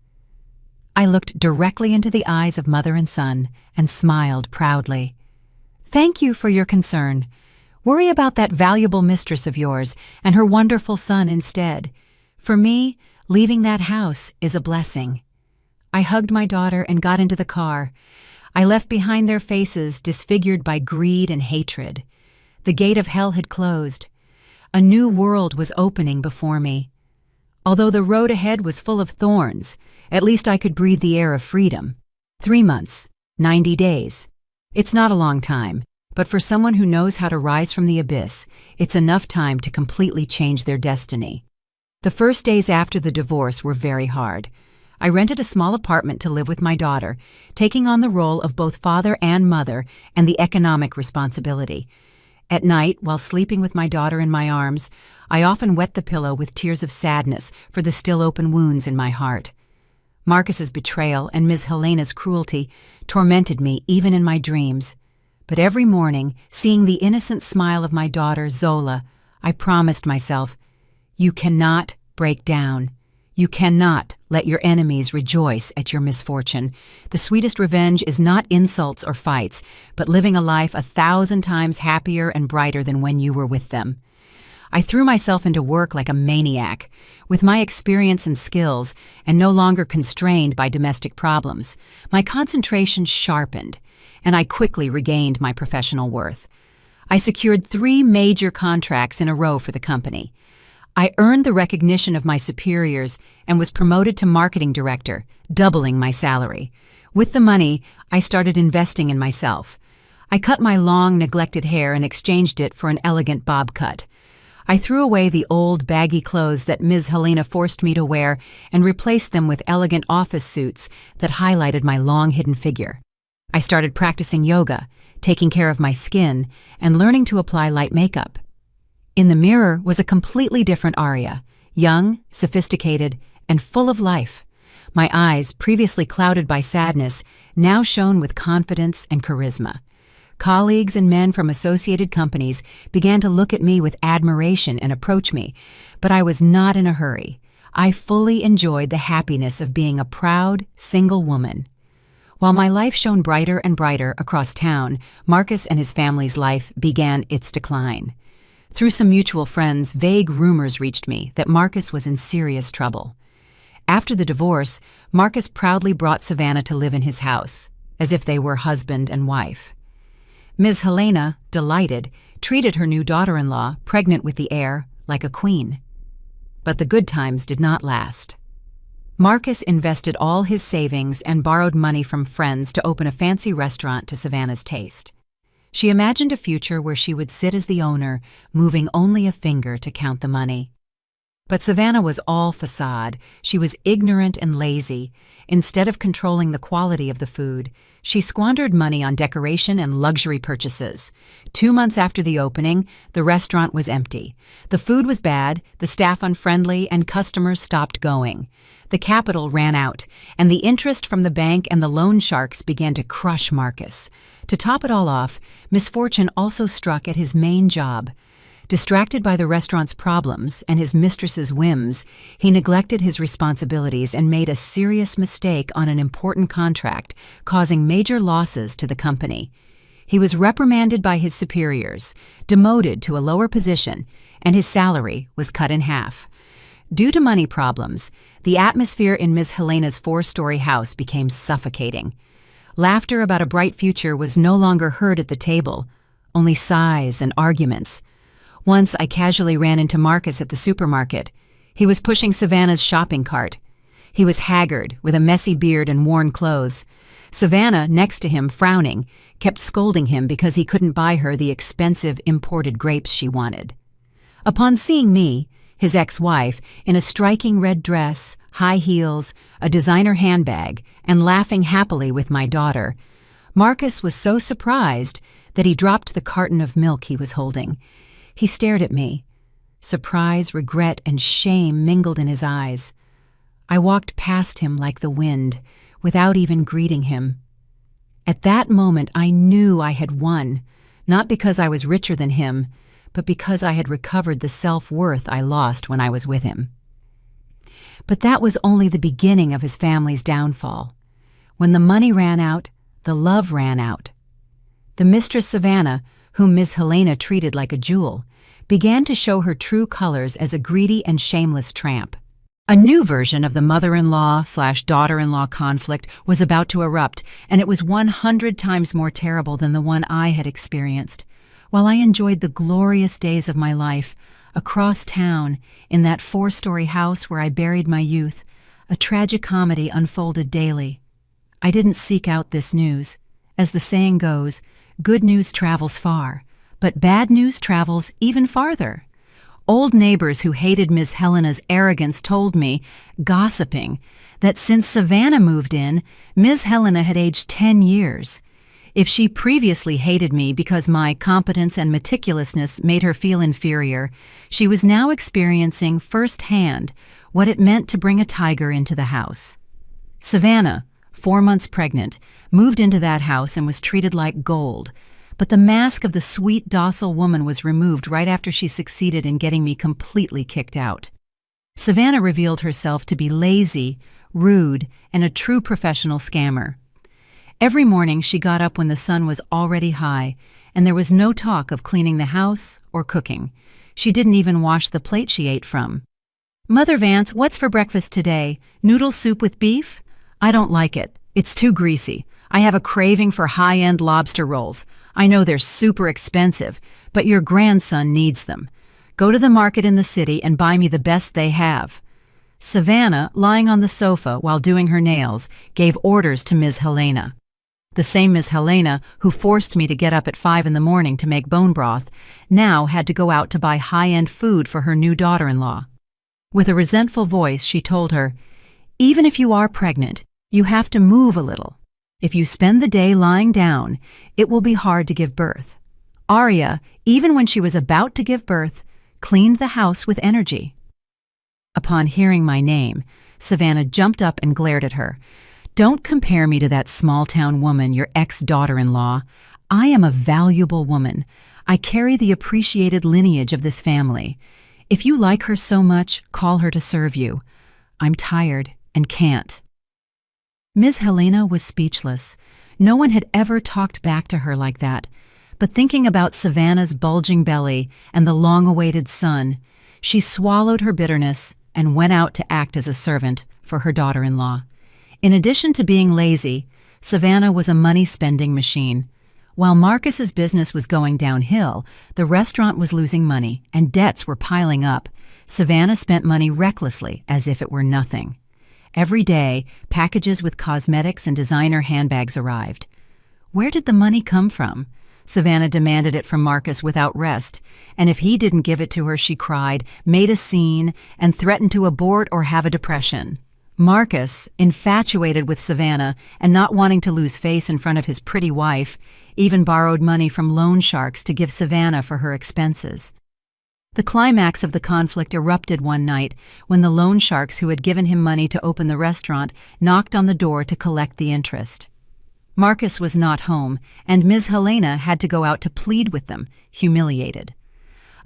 I looked directly into the eyes of mother and son and smiled proudly. "Thank you for your concern. Worry about that valuable mistress of yours and her wonderful son instead. For me, leaving that house is a blessing." I hugged my daughter and got into the car. I left behind their faces disfigured by greed and hatred. The gate of hell had closed. A new world was opening before me. Although the road ahead was full of thorns, at least I could breathe the air of freedom. 3 months, 90 days. It's not a long time, but for someone who knows how to rise from the abyss, it's enough time to completely change their destiny. The first days after the divorce were very hard. I rented a small apartment to live with my daughter, taking on the role of both father and mother and the economic responsibility. At night, while sleeping with my daughter in my arms, I often wet the pillow with tears of sadness for the still open wounds in my heart. Marcus's betrayal and Ms. Helena's cruelty tormented me even in my dreams. But every morning, seeing the innocent smile of my daughter, Zola, I promised myself, "You cannot break down. You cannot let your enemies rejoice at your misfortune. The sweetest revenge is not insults or fights, but living a life 1,000 times happier and brighter than when you were with them." I threw myself into work like a maniac. With my experience and skills, and no longer constrained by domestic problems, my concentration sharpened, and I quickly regained my professional worth. I secured 3 major contracts in a row for the company. I earned the recognition of my superiors and was promoted to marketing director, doubling my salary. With the money, I started investing in myself. I cut my long, neglected hair and exchanged it for an elegant bob cut. I threw away the old, baggy clothes that Ms. Helena forced me to wear and replaced them with elegant office suits that highlighted my long, hidden figure. I started practicing yoga, taking care of my skin, and learning to apply light makeup. In the mirror was a completely different Aria, young, sophisticated, and full of life. My eyes, previously clouded by sadness, now shone with confidence and charisma. Colleagues and men from associated companies began to look at me with admiration and approach me, but I was not in a hurry. I fully enjoyed the happiness of being a proud, single woman. While my life shone brighter and brighter across town, Marcus and his family's life began its decline. Through some mutual friends, vague rumors reached me that Marcus was in serious trouble. After the divorce, Marcus proudly brought Savannah to live in his house, as if they were husband and wife. Ms. Helena, delighted, treated her new daughter-in-law, pregnant with the heir, like a queen. But the good times did not last. Marcus invested all his savings and borrowed money from friends to open a fancy restaurant to Savannah's taste. She imagined a future where she would sit as the owner, moving only a finger to count the money. But Savannah was all facade. She was ignorant and lazy. Instead of controlling the quality of the food, she squandered money on decoration and luxury purchases. 2 months after the opening, the restaurant was empty. The food was bad, the staff unfriendly, and customers stopped going. The capital ran out, and the interest from the bank and the loan sharks began to crush Marcus. To top it all off, misfortune also struck at his main job. Distracted by the restaurant's problems and his mistress's whims, he neglected his responsibilities and made a serious mistake on an important contract, causing major losses to the company. He was reprimanded by his superiors, demoted to a lower position, and his salary was cut in half. Due to money problems, the atmosphere in Ms. Helena's 4-story house became suffocating. Laughter about a bright future was no longer heard at the table, only sighs and arguments. Once I casually ran into Marcus at the supermarket. He was pushing Savannah's shopping cart. He was haggard, with a messy beard and worn clothes. Savannah, next to him, frowning, kept scolding him because he couldn't buy her the expensive imported grapes she wanted. Upon seeing me, his ex-wife, in a striking red dress, high heels, a designer handbag, and laughing happily with my daughter, Marcus was so surprised that he dropped the carton of milk he was holding. He stared at me. Surprise, regret, and shame mingled in his eyes. I walked past him like the wind, without even greeting him. At that moment, I knew I had won, not because I was richer than him, but because I had recovered the self-worth I lost when I was with him. But that was only the beginning of his family's downfall. When the money ran out, the love ran out. The mistress Savannah, whom Ms. Helena treated like a jewel, began to show her true colors as a greedy and shameless tramp. A new version of the mother-in-law/daughter-in-law conflict was about to erupt, and it was 100 times more terrible than the one I had experienced. While I enjoyed the glorious days of my life, across town, in that 4-story house where I buried my youth, a tragic comedy unfolded daily. I didn't seek out this news. As the saying goes, good news travels far, but bad news travels even farther. Old neighbors who hated Miss Helena's arrogance told me, gossiping, that since Savannah moved in, Ms. Helena had aged 10 years. If she previously hated me because my competence and meticulousness made her feel inferior, she was now experiencing firsthand what it meant to bring a tiger into the house. Savannah, 4 months pregnant, moved into that house and was treated like gold, but the mask of the sweet, docile woman was removed right after she succeeded in getting me completely kicked out. Savannah revealed herself to be lazy, rude, and a true professional scammer. Every morning she got up when the sun was already high, and there was no talk of cleaning the house or cooking. She didn't even wash the plate she ate from. "Mother Vance, what's for breakfast today? Noodle soup with beef? I don't like it. It's too greasy. I have a craving for high-end lobster rolls. I know they're super expensive, but your grandson needs them. Go to the market in the city and buy me the best they have." Savannah, lying on the sofa while doing her nails, gave orders to Ms. Helena. The same Ms. Helena who forced me to get up at 5 in the morning to make bone broth now had to go out to buy high-end food for her new daughter-in-law. With a resentful voice, she told her, "Even if you are pregnant, you have to move a little. If you spend the day lying down, it will be hard to give birth." Arya, even when she was about to give birth, cleaned the house with energy. Upon hearing my name, Savannah jumped up and glared at her. "Don't compare me to that small-town woman, your ex-daughter-in-law. I am a valuable woman. I carry the appreciated lineage of this family. If you like her so much, call her to serve you. I'm tired and can't." Ms. Helena was speechless. No one had ever talked back to her like that. But thinking about Savannah's bulging belly and the long-awaited son, she swallowed her bitterness and went out to act as a servant for her daughter-in-law. In addition to being lazy, Savannah was a money-spending machine. While Marcus's business was going downhill, the restaurant was losing money and debts were piling up. Savannah spent money recklessly, as if it were nothing. Every day, packages with cosmetics and designer handbags arrived. Where did the money come from? Savannah demanded it from Marcus without rest, and if he didn't give it to her, she cried, made a scene, and threatened to abort or have a depression. Marcus, infatuated with Savannah and not wanting to lose face in front of his pretty wife, even borrowed money from loan sharks to give Savannah for her expenses. The climax of the conflict erupted one night when the loan sharks who had given him money to open the restaurant knocked on the door to collect the interest. Marcus was not home, and Ms. Helena had to go out to plead with them, humiliated.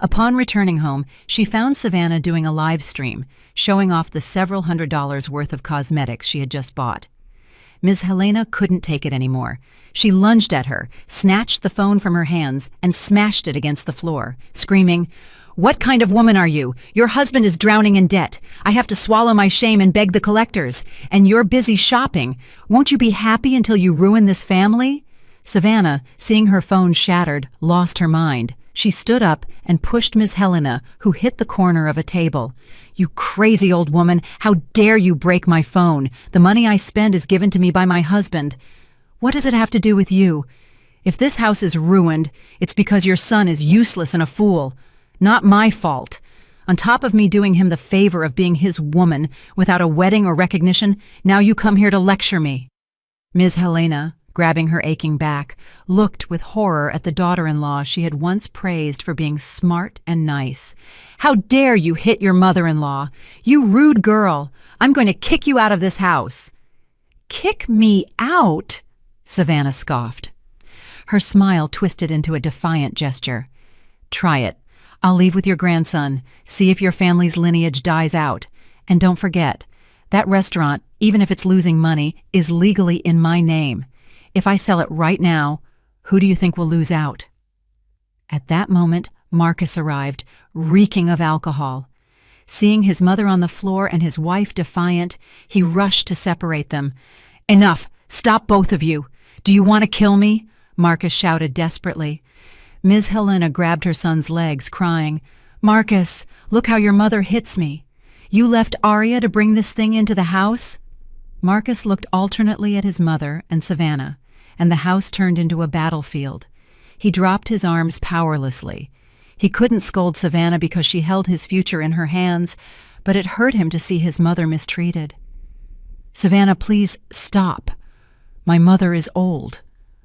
Upon returning home, she found Savannah doing a live stream, showing off the several $100s worth of cosmetics she had just bought. Ms. Helena couldn't take it anymore. She lunged at her, snatched the phone from her hands, and smashed it against the floor, screaming, "What kind of woman are you? Your husband is drowning in debt. I have to swallow my shame and beg the collectors. And you're busy shopping. Won't you be happy until you ruin this family?" Savannah, seeing her phone shattered, lost her mind. She stood up and pushed Ms. Helena, who hit the corner of a table. "You crazy old woman, how dare you break my phone? The money I spend is given to me by my husband. What does it have to do with you? If this house is ruined, it's because your son is useless and a fool. Not my fault. On top of me doing him the favor of being his woman without a wedding or recognition, now you come here to lecture me." Ms. Helena, grabbing her aching back, looked with horror at the daughter-in-law she had once praised for being smart and nice. "How dare you hit your mother-in-law? You rude girl! I'm going to kick you out of this house." "Kick me out?" Savannah scoffed. Her smile twisted into a defiant gesture. "Try it. I'll leave with your grandson, see if your family's lineage dies out. And don't forget, that restaurant, even if it's losing money, is legally in my name. If I sell it right now, who do you think will lose out?" At that moment, Marcus arrived, reeking of alcohol. Seeing his mother on the floor and his wife defiant, he rushed to separate them. "Enough! Stop, both of you! Do you want to kill me?" Marcus shouted desperately. Ms. Helena grabbed her son's legs, crying, "Marcus, look how your mother hits me. You left Aria to bring this thing into the house?" Marcus looked alternately at his mother and Savannah, and the house turned into a battlefield. He dropped his arms powerlessly. He couldn't scold Savannah because she held his future in her hands, but it hurt him to see his mother mistreated. "Savannah, please stop. My mother is old,"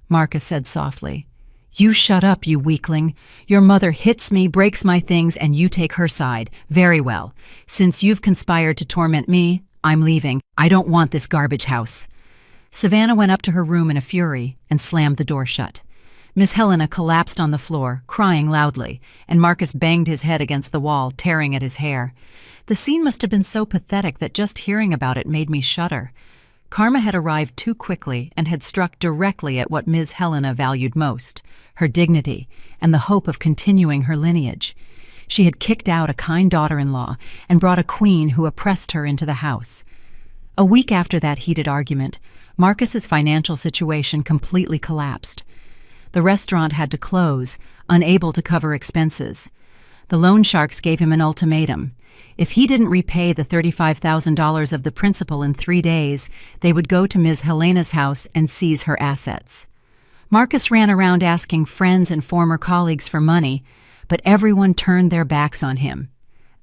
Marcus said softly. "You shut up, you weakling. Your mother hits me, breaks my things, and you take her side. Very well. Since you've conspired to torment me, I'm leaving. I don't want this garbage house." Savannah went up to her room in a fury and slammed the door shut. Miss Helena collapsed on the floor, crying loudly, and Marcus banged his head against the wall, tearing at his hair. The scene must have been so pathetic that just hearing about it made me shudder. Karma had arrived too quickly and had struck directly at what Ms. Helena valued most, her dignity and the hope of continuing her lineage. She had kicked out a kind daughter-in-law and brought a queen who oppressed her into the house. A week after that heated argument, Marcus's financial situation completely collapsed. The restaurant had to close, unable to cover expenses. The loan sharks gave him an ultimatum. If he didn't repay the $35,000 of the principal in 3 days, they would go to Ms. Helena's house and seize her assets. Marcus ran around asking friends and former colleagues for money, but everyone turned their backs on him.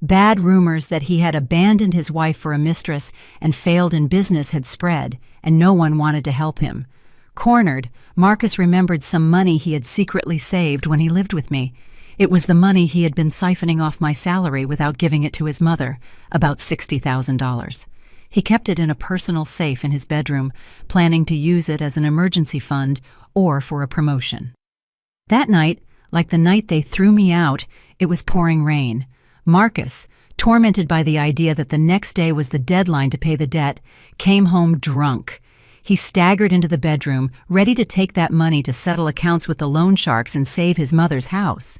Bad rumors that he had abandoned his wife for a mistress and failed in business had spread, and no one wanted to help him. Cornered, Marcus remembered some money he had secretly saved when he lived with me. It was the money he had been siphoning off my salary without giving it to his mother, about $60,000. He kept it in a personal safe in his bedroom, planning to use it as an emergency fund or for a promotion. That night, like the night they threw me out, it was pouring rain. Marcus, tormented by the idea that the next day was the deadline to pay the debt, came home drunk. He staggered into the bedroom, ready to take that money to settle accounts with the loan sharks and save his mother's house.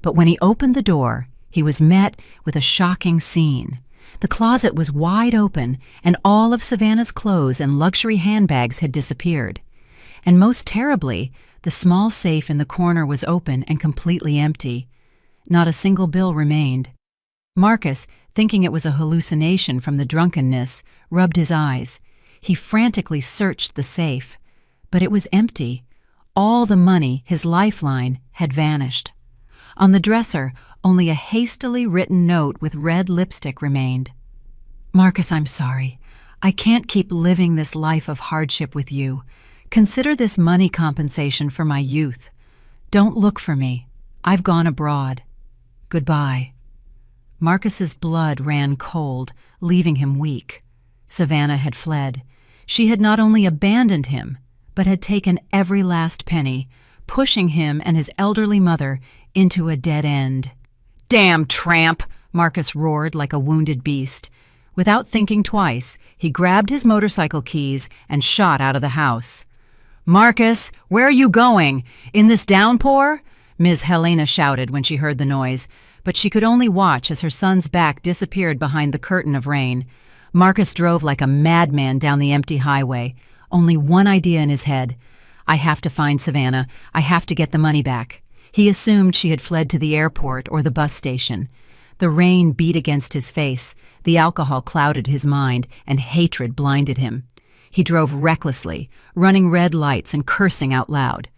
But when he opened the door, he was met with a shocking scene. The closet was wide open, and all of Savannah's clothes and luxury handbags had disappeared. And most terribly, the small safe in the corner was open and completely empty. Not a single bill remained. Marcus, thinking it was a hallucination from the drunkenness, rubbed his eyes. He frantically searched the safe, but it was empty. All the money, his lifeline, had vanished. On the dresser, only a hastily written note with red lipstick remained. "Marcus, I'm sorry. I can't keep living this life of hardship with you. Consider this money compensation for my youth. Don't look for me. I've gone abroad. Goodbye." Marcus's blood ran cold, leaving him weak. Savannah had fled. She had not only abandoned him, but had taken every last penny, pushing him and his elderly mother into a dead end. "Damn tramp!" Marcus roared like a wounded beast. Without thinking twice, he grabbed his motorcycle keys and shot out of the house. "Marcus, where are you going? In this downpour?" Ms. Helena shouted when she heard the noise, but she could only watch as her son's back disappeared behind the curtain of rain. Marcus drove like a madman down the empty highway, only one idea in his head. "I have to find Savannah. I have to get the money back." He assumed she had fled to the airport or the bus station. The rain beat against his face, the alcohol clouded his mind, and hatred blinded him. He drove recklessly, running red lights and cursing out loud.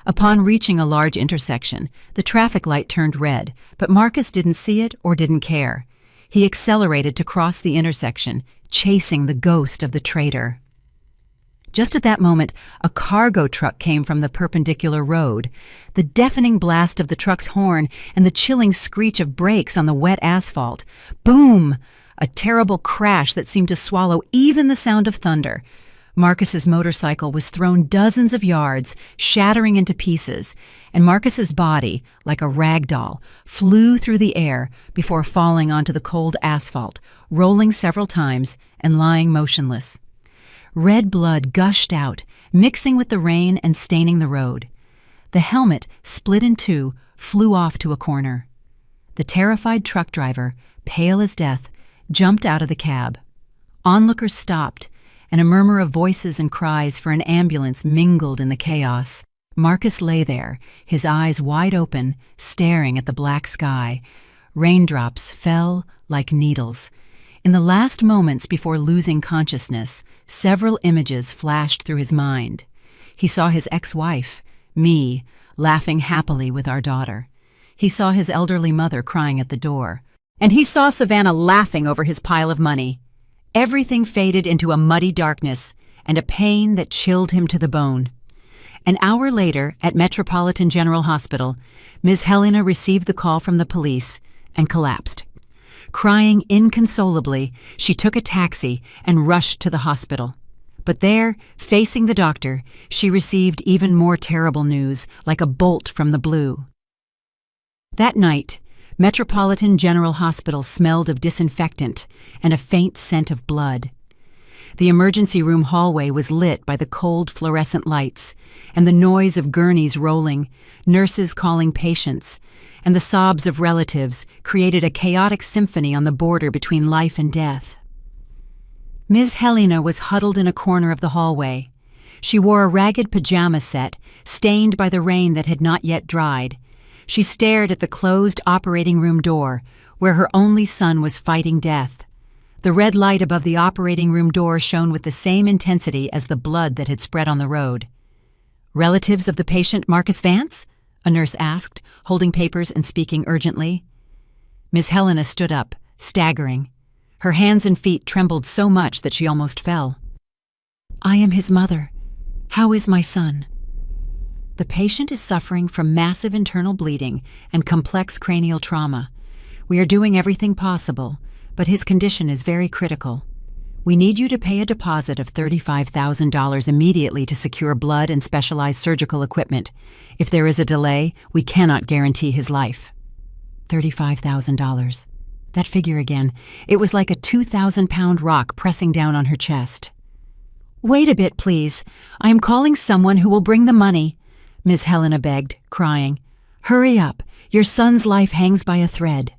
Upon reaching a large intersection, the traffic light turned red, but Marcus didn't see it or didn't care. He accelerated to cross the intersection, chasing the ghost of the traitor. Just at that moment, a cargo truck came from the perpendicular road. The deafening blast of the truck's horn and the chilling screech of brakes on the wet asphalt. Boom! A terrible crash that seemed to swallow even the sound of thunder. Marcus's motorcycle was thrown dozens of yards, shattering into pieces, and Marcus's body, like a rag doll, flew through the air before falling onto the cold asphalt, rolling several times and lying motionless. Red blood gushed out, mixing with the rain and staining the road. The helmet, split in two, flew off to a corner. The terrified truck driver, pale as death, jumped out of the cab. Onlookers stopped, and a murmur of voices and cries for an ambulance mingled in the chaos. Marcus lay there, his eyes wide open, staring at the black sky. Raindrops fell like needles. In the last moments before losing consciousness, several images flashed through his mind. He saw his ex-wife, me, laughing happily with our daughter. He saw his elderly mother crying at the door. And he saw Savannah laughing over his pile of money. Everything faded into a muddy darkness and a pain that chilled him to the bone. An hour later, at Metropolitan General Hospital, Ms. Helena received the call from the police and collapsed. Crying inconsolably, she took a taxi and rushed to the hospital. But there, facing the doctor, she received even more terrible news, like a bolt from the blue. That night, Metropolitan General Hospital smelled of disinfectant and a faint scent of blood. The emergency room hallway was lit by the cold fluorescent lights, and the noise of gurneys rolling, nurses calling patients, and the sobs of relatives created a chaotic symphony on the border between life and death. Ms. Helena was huddled in a corner of the hallway. She wore a ragged pajama set, stained by the rain that had not yet dried. She stared at the closed operating room door, where her only son was fighting death. The red light above the operating room door shone with the same intensity as the blood that had spread on the road. "Relatives of the patient Marcus Vance?" a nurse asked, holding papers and speaking urgently. Miss Helena stood up, staggering. Her hands and feet trembled so much that she almost fell. "I am his mother. How is my son?" "The patient is suffering from massive internal bleeding and complex cranial trauma. We are doing everything possible, but his condition is very critical. We need you to pay a deposit of $35,000 immediately to secure blood and specialized surgical equipment. If there is a delay, we cannot guarantee his life." $35,000. That figure again. It was like a 2,000-pound rock pressing down on her chest. "Wait a bit, please. I am calling someone who will bring the money," Miss Helena begged, crying. "Hurry up. Your son's life hangs by a thread."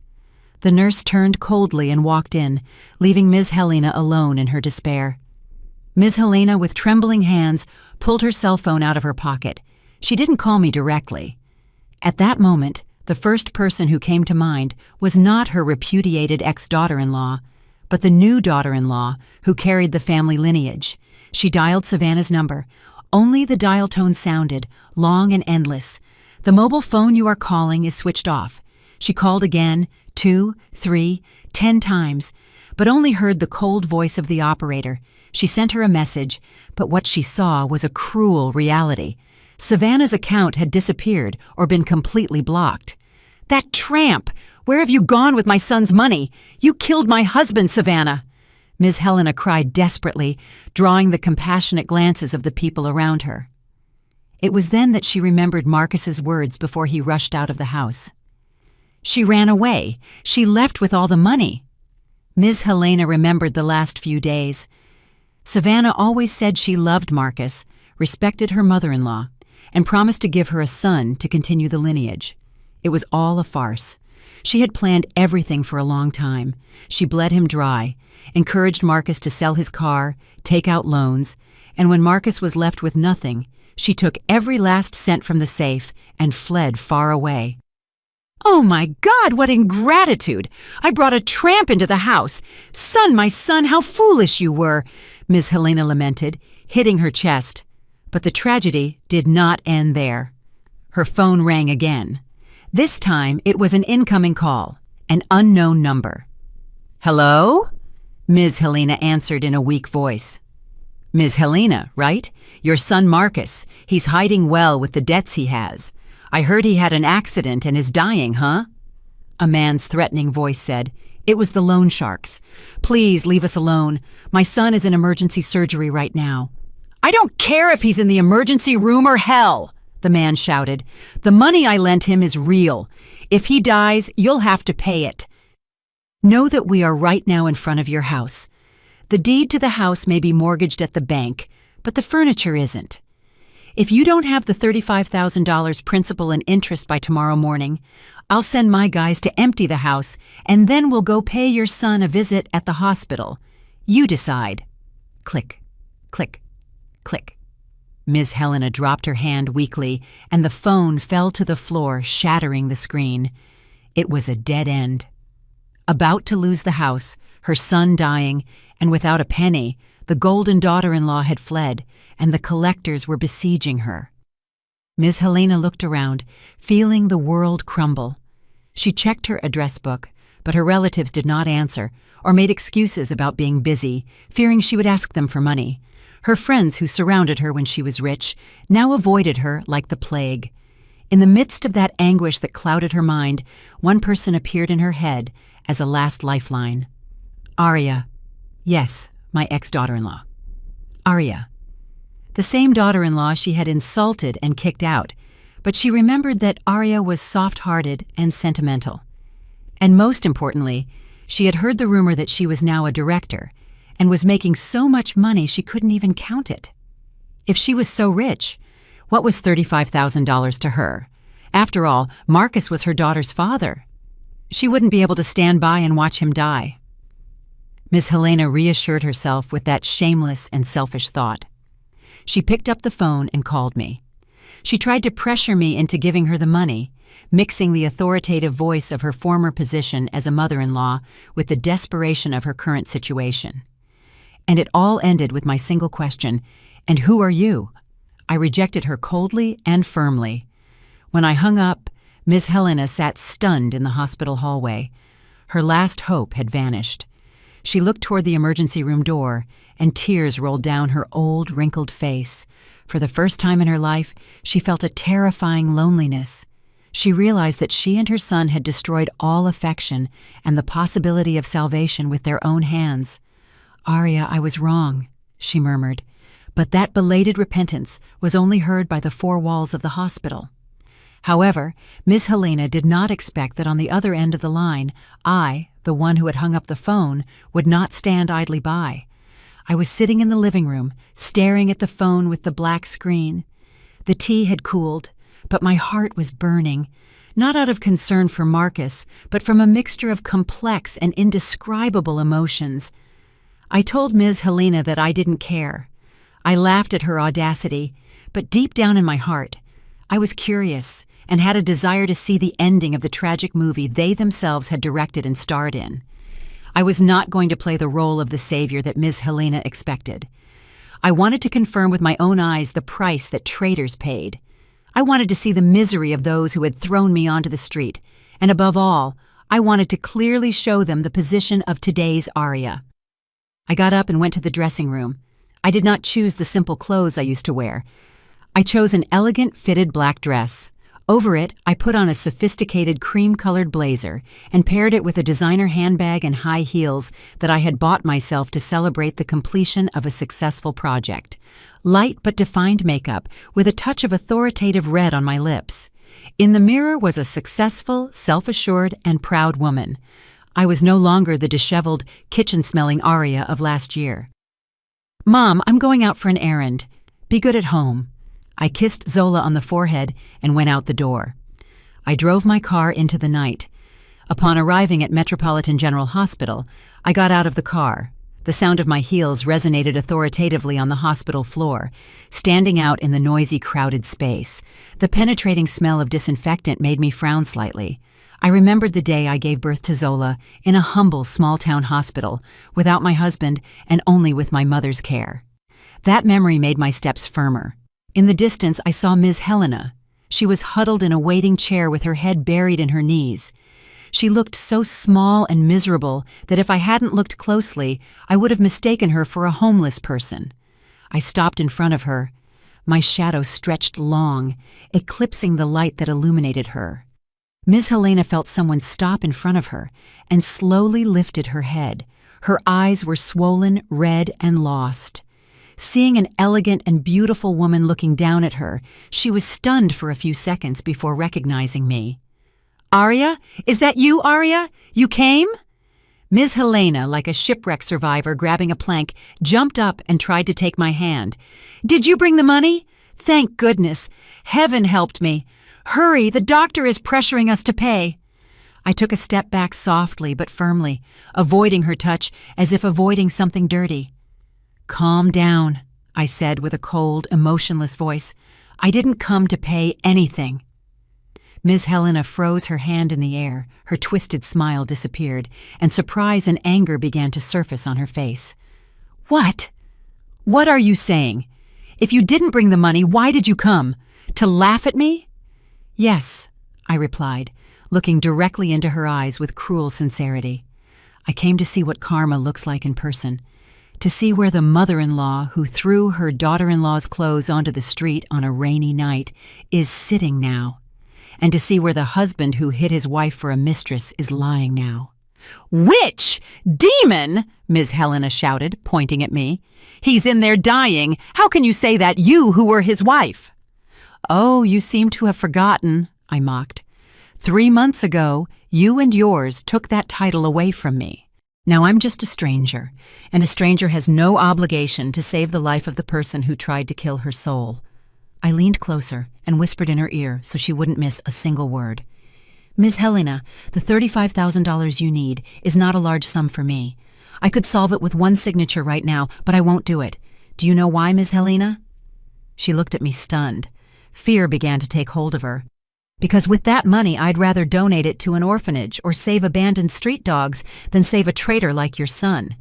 The nurse turned coldly and walked in, leaving Ms. Helena alone in her despair. Ms. Helena, with trembling hands, pulled her cell phone out of her pocket. She didn't call me directly. At that moment, the first person who came to mind was not her repudiated ex-daughter-in-law, but the new daughter-in-law who carried the family lineage. She dialed Savannah's number. Only the dial tone sounded, long and endless. "The mobile phone you are calling is switched off." She called again, 2, 3, 10 times, but only heard the cold voice of the operator. She sent her a message, but what she saw was a cruel reality. Savannah's account had disappeared or been completely blocked. "That tramp! Where have you gone with my son's money? You killed my husband, Savannah!" Ms. Helena cried desperately, drawing the compassionate glances of the people around her. It was then that she remembered Marcus's words before he rushed out of the house. "She ran away. She left with all the money." Ms. Helena remembered the last few days. Savannah always said she loved Marcus, respected her mother-in-law, and promised to give her a son to continue the lineage. It was all a farce. She had planned everything for a long time. She bled him dry, encouraged Marcus to sell his car, take out loans, and when Marcus was left with nothing, she took every last cent from the safe and fled far away. "Oh my God, what ingratitude! I brought a tramp into the house. Son, my son, how foolish you were," Ms. Helena lamented, hitting her chest. But the tragedy did not end there. Her phone rang again. This time it was an incoming call, an unknown number. "Hello?" Ms. Helena answered in a weak voice. "Ms. Helena, right? Your son Marcus. He's hiding well with the debts he has. I heard he had an accident and is dying, huh?" A man's threatening voice said. It was the loan sharks. "Please leave us alone. My son is in emergency surgery right now." "I don't care if he's in the emergency room or hell," the man shouted. "The money I lent him is real. If he dies, you'll have to pay it. Know that we are right now in front of your house. The deed to the house may be mortgaged at the bank, but the furniture isn't. If you don't have the $35,000 principal and interest by tomorrow morning, I'll send my guys to empty the house, and then we'll go pay your son a visit at the hospital. You decide." Click, click, click. Ms. Helena dropped her hand weakly, and the phone fell to the floor, shattering the screen. It was a dead end. About to lose the house, her son dying, and without a penny, the golden daughter-in-law had fled, and the collectors were besieging her. Ms. Helena looked around, feeling the world crumble. She checked her address book, but her relatives did not answer or made excuses about being busy, fearing she would ask them for money. Her friends who surrounded her when she was rich now avoided her like the plague. In the midst of that anguish that clouded her mind, one person appeared in her head as a last lifeline. Arya. Yes, my ex-daughter-in-law. Arya. The same daughter-in-law she had insulted and kicked out, but she remembered that Arya was soft-hearted and sentimental. And most importantly, she had heard the rumor that she was now a director and was making so much money she couldn't even count it. If she was so rich, what was $35,000 to her? After all, Marcus was her daughter's father. She wouldn't be able to stand by and watch him die. Miss Helena reassured herself with that shameless and selfish thought. She picked up the phone and called me. She tried to pressure me into giving her the money, mixing the authoritative voice of her former position as a mother-in-law with the desperation of her current situation. And it all ended with my single question, "And who are you?" I rejected her coldly and firmly. When I hung up, Miss Helena sat stunned in the hospital hallway. Her last hope had vanished. She looked toward the emergency room door, and tears rolled down her old, wrinkled face. For the first time in her life, she felt a terrifying loneliness. She realized that she and her son had destroyed all affection and the possibility of salvation with their own hands. "Arya, I was wrong," she murmured, but that belated repentance was only heard by the four walls of the hospital. However, Miss Helena did not expect that on the other end of the line, I, the one who had hung up the phone, would not stand idly by. I was sitting in the living room, staring at the phone with the black screen. The tea had cooled, but my heart was burning, not out of concern for Marcus, but from a mixture of complex and indescribable emotions. I told Ms. Helena that I didn't care. I laughed at her audacity, but deep down in my heart, I was curious and had a desire to see the ending of the tragic movie they themselves had directed and starred in. I was not going to play the role of the savior that Ms. Helena expected. I wanted to confirm with my own eyes the price that traitors paid. I wanted to see the misery of those who had thrown me onto the street, and above all, I wanted to clearly show them the position of today's Aria. I got up and went to the dressing room. I did not choose the simple clothes I used to wear. I chose an elegant fitted black dress. Over it, I put on a sophisticated cream-colored blazer and paired it with a designer handbag and high heels that I had bought myself to celebrate the completion of a successful project. Light but defined makeup with a touch of authoritative red on my lips. In the mirror was a successful, self-assured, and proud woman. I was no longer the disheveled, kitchen-smelling Aria of last year. "Mom, I'm going out for an errand. Be good at home." I kissed Zola on the forehead and went out the door. I drove my car into the night. Upon arriving at Metropolitan General Hospital, I got out of the car. The sound of my heels resonated authoritatively on the hospital floor, standing out in the noisy, crowded space. The penetrating smell of disinfectant made me frown slightly. I remembered the day I gave birth to Zola in a humble, small-town hospital, without my husband and only with my mother's care. That memory made my steps firmer. In the distance, I saw Ms. Helena. She was huddled in a waiting chair with her head buried in her knees. She looked so small and miserable that if I hadn't looked closely, I would have mistaken her for a homeless person. I stopped in front of her. My shadow stretched long, eclipsing the light that illuminated her. Ms. Helena felt someone stop in front of her and slowly lifted her head. Her eyes were swollen, red, and lost. Seeing an elegant and beautiful woman looking down at her, she was stunned for a few seconds before recognizing me. "Aria? Is that you, Aria? You came?" Ms. Helena, like a shipwreck survivor grabbing a plank, jumped up and tried to take my hand. "Did you bring the money? Thank goodness. Heaven helped me. Hurry, the doctor is pressuring us to pay." I took a step back softly but firmly, avoiding her touch as if avoiding something dirty. "Calm down," I said with a cold, emotionless voice. "I didn't come to pay anything." Ms. Helena froze her hand in the air, her twisted smile disappeared, and surprise and anger began to surface on her face. "What? What are you saying? If you didn't bring the money, why did you come? To laugh at me?" "Yes," I replied, looking directly into her eyes with cruel sincerity. "I came to see what karma looks like in person. To see where the mother-in-law who threw her daughter-in-law's clothes onto the street on a rainy night is sitting now, and to see where the husband who hid his wife for a mistress is lying now." "Witch! Demon!" Ms. Helena shouted, pointing at me. "He's in there dying. How can you say that, you who were his wife?" "Oh, you seem to have forgotten," I mocked. 3 months ago, you and yours took that title away from me. Now I'm just a stranger, and a stranger has no obligation to save the life of the person who tried to kill her soul." I leaned closer and whispered in her ear so she wouldn't miss a single word. "Ms. Helena, the $35,000 you need is not a large sum for me. I could solve it with one signature right now, but I won't do it. Do you know why, Ms. Helena?" She looked at me stunned. Fear began to take hold of her. "Because with that money, I'd rather donate it to an orphanage or save abandoned street dogs than save a traitor like your son.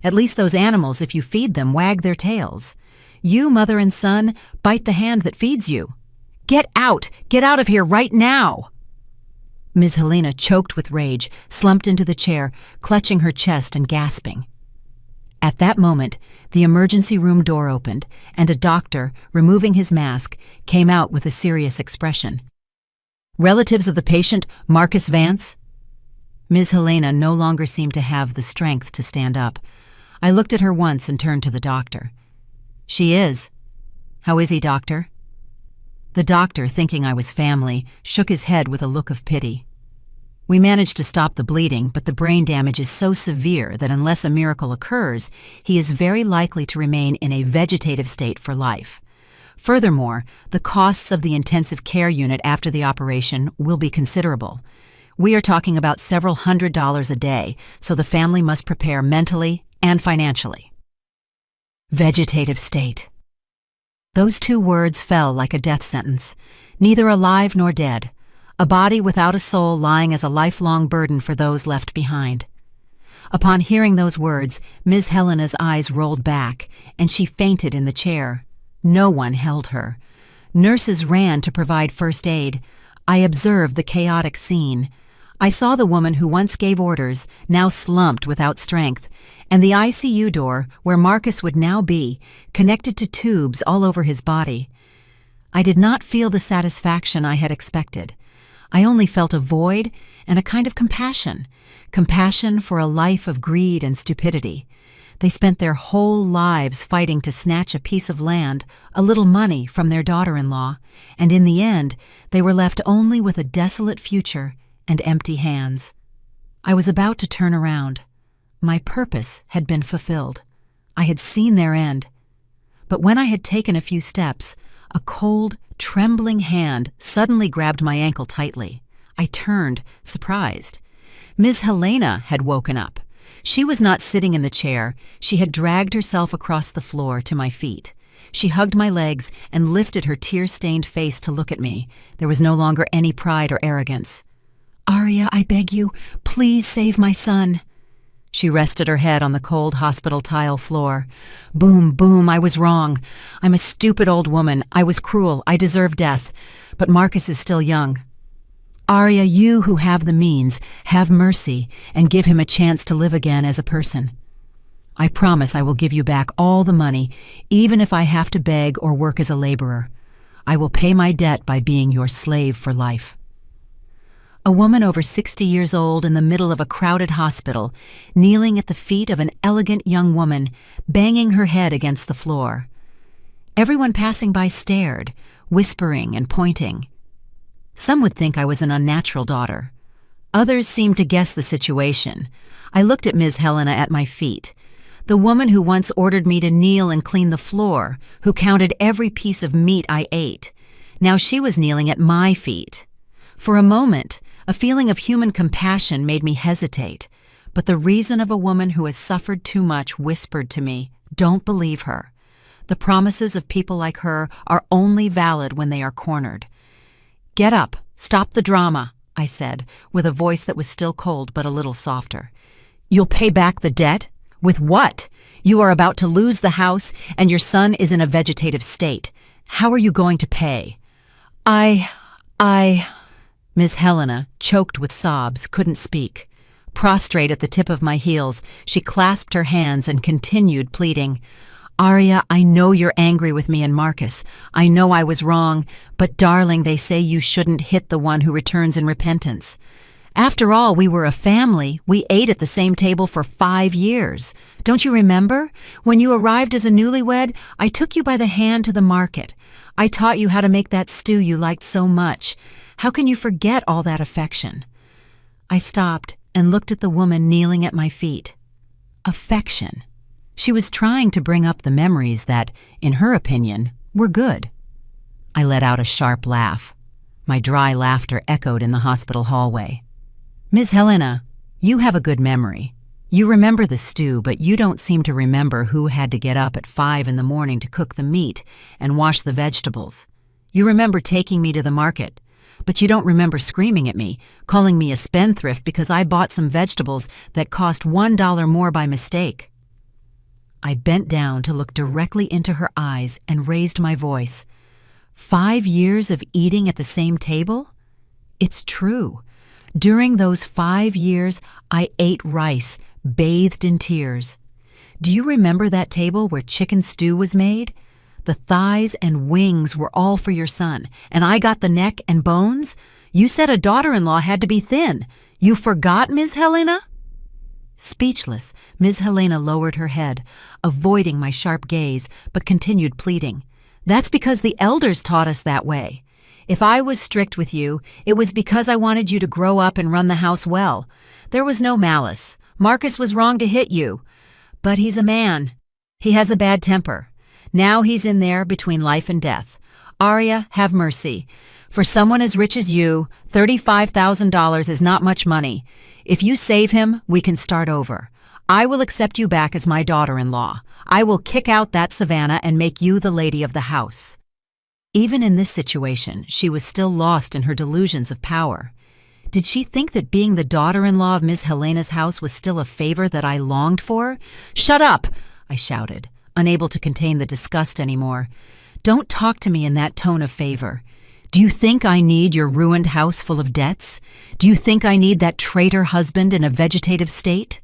At least those animals, if you feed them, wag their tails. You, mother and son, bite the hand that feeds you. Get out! Get out of here right now!" Ms. Helena choked with rage, slumped into the chair, clutching her chest and gasping. At that moment, the emergency room door opened, and a doctor, removing his mask, came out with a serious expression. "Relatives of the patient, Marcus Vance?" Ms. Helena no longer seemed to have the strength to stand up. I looked at her once and turned to the doctor. "She is. How is he, doctor?" The doctor, thinking I was family, shook his head with a look of pity. "We managed to stop the bleeding, but the brain damage is so severe that unless a miracle occurs, he is very likely to remain in a vegetative state for life. Furthermore, the costs of the intensive care unit after the operation will be considerable. We are talking about several $100s a day, so the family must prepare mentally and financially." Vegetative state. Those two words fell like a death sentence, neither alive nor dead, a body without a soul lying as a lifelong burden for those left behind. Upon hearing those words, Ms. Helena's eyes rolled back, and she fainted in the chair. No one held her. Nurses ran to provide first aid. I observed the chaotic scene. I saw the woman who once gave orders, now slumped without strength, and the ICU door, where Marcus would now be, connected to tubes all over his body. I did not feel the satisfaction I had expected. I only felt a void and a kind of compassion for a life of greed and stupidity. They spent their whole lives fighting to snatch a piece of land, a little money from their daughter-in-law, and in the end, they were left only with a desolate future and empty hands. I was about to turn around. My purpose had been fulfilled. I had seen their end. But when I had taken a few steps, a cold, trembling hand suddenly grabbed my ankle tightly. I turned, surprised. Ms. Helena had woken up. She was not sitting in the chair. She had dragged herself across the floor to my feet. She hugged my legs and lifted her tear-stained face to look at me. There was no longer any pride or arrogance. "Arya, I beg you, please save my son." She rested her head on the cold hospital tile floor. "Boom, boom, I was wrong. I'm a stupid old woman. I was cruel. I deserve death. But Marcus is still young. Arya, you who have the means, have mercy and give him a chance to live again as a person. I promise I will give you back all the money, even if I have to beg or work as a laborer. I will pay my debt by being your slave for life." A woman over 60 years old in the middle of a crowded hospital, kneeling at the feet of an elegant young woman, banging her head against the floor. Everyone passing by stared, whispering and pointing. Some would think I was an unnatural daughter. Others seemed to guess the situation. I looked at Ms. Helena at my feet, the woman who once ordered me to kneel and clean the floor, who counted every piece of meat I ate. Now she was kneeling at my feet. For a moment, a feeling of human compassion made me hesitate, but the reason of a woman who has suffered too much whispered to me, "Don't believe her. The promises of people like her are only valid when they are cornered." "Get up, stop the drama," I said, with a voice that was still cold but a little softer. "You'll pay back the debt? With what? You are about to lose the house, and your son is in a vegetative state. How are you going to pay?" I... Miss Helena, choked with sobs, couldn't speak. Prostrate at the tip of my heels, she clasped her hands and continued pleading. "Arya, I know you're angry with me and Marcus. I know I was wrong, but darling, they say you shouldn't hit the one who returns in repentance. After all, we were a family. We ate at the same table for 5 years. Don't you remember? When you arrived as a newlywed, I took you by the hand to the market. I taught you how to make that stew you liked so much. How can you forget all that affection?" I stopped and looked at the woman kneeling at my feet. Affection. She was trying to bring up the memories that, in her opinion, were good. I let out a sharp laugh. My dry laughter echoed in the hospital hallway. "Ms. Helena, you have a good memory. You remember the stew, but you don't seem to remember who had to get up at 5 in the morning to cook the meat and wash the vegetables. You remember taking me to the market, but you don't remember screaming at me, calling me a spendthrift because I bought some vegetables that cost $1 more by mistake." I bent down to look directly into her eyes and raised my voice. 5 years of eating at the same table? It's true. During those 5 years, I ate rice, bathed in tears. Do you remember that table where chicken stew was made? The thighs and wings were all for your son, and I got the neck and bones? You said a daughter-in-law had to be thin. You forgot, Ms. Helena? Speechless, Ms. Helena lowered her head, avoiding my sharp gaze, but continued pleading. "That's because the elders taught us that way. If I was strict with you, it was because I wanted you to grow up and run the house well. There was no malice. Marcus was wrong to hit you. But he's a man. He has a bad temper. Now he's in there between life and death. Arya, have mercy. For someone as rich as you, $35,000 is not much money. If you save him, we can start over. I will accept you back as my daughter-in-law. I will kick out that Savannah and make you the lady of the house." Even in this situation, she was still lost in her delusions of power. Did she think that being the daughter-in-law of Ms. Helena's house was still a favor that I longed for? "Shut up!" I shouted, unable to contain the disgust anymore. "Don't talk to me in that tone of favor. Do you think I need your ruined house full of debts? Do you think I need that traitor husband in a vegetative state?"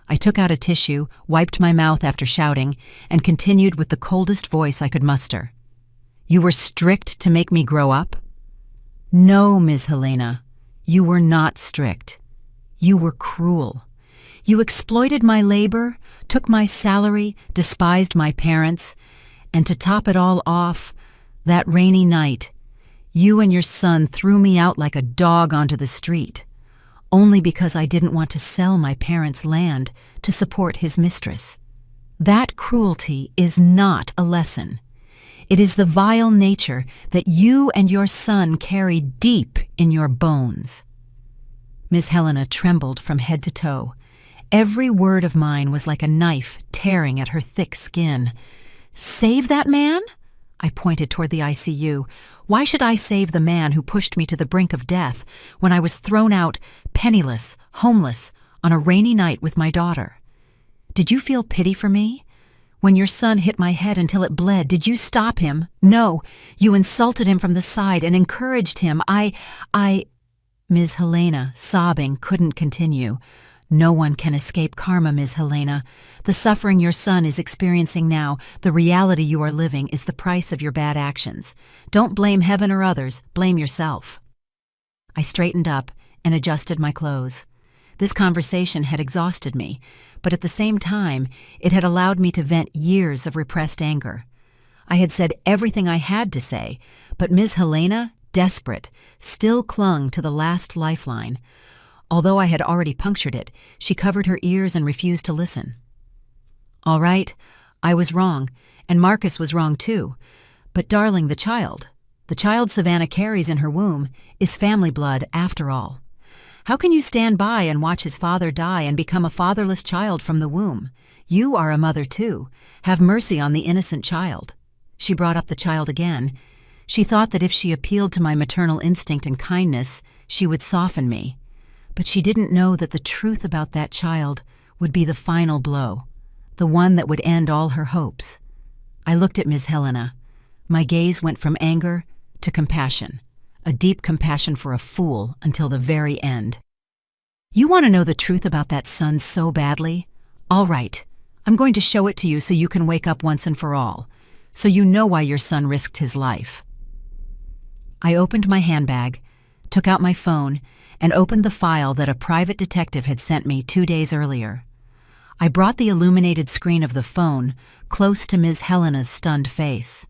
I took out a tissue, wiped my mouth after shouting, and continued with the coldest voice I could muster. "You were strict to make me grow up?" "No, Ms. Helena. You were not strict. You were cruel. You exploited my labor, took my salary, despised my parents, and to top it all off, that rainy night, you and your son threw me out like a dog onto the street, only because I didn't want to sell my parents' land to support his mistress. That cruelty is not a lesson. It is the vile nature that you and your son carry deep in your bones." Miss Helena trembled from head to toe. Every word of mine was like a knife tearing at her thick skin. "Save that man?" I pointed toward the ICU. "Why should I save the man who pushed me to the brink of death when I was thrown out, penniless, homeless, on a rainy night with my daughter? Did you feel pity for me? When your son hit my head until it bled, did you stop him? No, you insulted him from the side and encouraged him. Ms. Helena, sobbing, couldn't continue. "No one can escape karma, Ms. Helena. The suffering your son is experiencing now, the reality you are living, is the price of your bad actions. Don't blame heaven or others, blame yourself." I straightened up and adjusted my clothes. This conversation had exhausted me, but at the same time, it had allowed me to vent years of repressed anger. I had said everything I had to say, but Ms. Helena, desperate, still clung to the last lifeline. Although I had already punctured it, she covered her ears and refused to listen. "All right, I was wrong, and Marcus was wrong too. But darling, the child Savannah carries in her womb, is family blood after all. How can you stand by and watch his father die and become a fatherless child from the womb? You are a mother too. Have mercy on the innocent child." She brought up the child again. She thought that if she appealed to my maternal instinct and kindness, she would soften me. But she didn't know that the truth about that child would be the final blow, the one that would end all her hopes. I looked at Ms. Helena. My gaze went from anger to compassion, a deep compassion for a fool until the very end. "You want to know the truth about that son so badly? All right, I'm going to show it to you so you can wake up once and for all, so you know why your son risked his life." I opened my handbag, took out my phone, and opened the file that a private detective had sent me 2 days earlier. I brought the illuminated screen of the phone close to Ms. Helena's stunned face.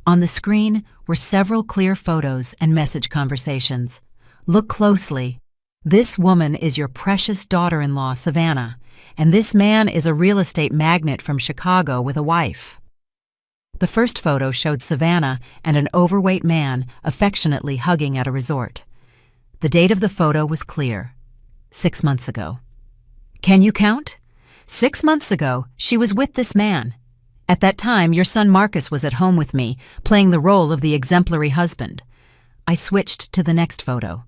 On the screen were several clear photos and message conversations. "Look closely. This woman is your precious daughter-in-law, Savannah, and this man is a real estate magnate from Chicago with a wife." The first photo showed Savannah and an overweight man affectionately hugging at a resort. The date of the photo was clear: 6 months ago. Can you count? 6 months ago, she was with this man. At that time, your son Marcus was at home with me, playing the role of the exemplary husband. I switched to the next photo.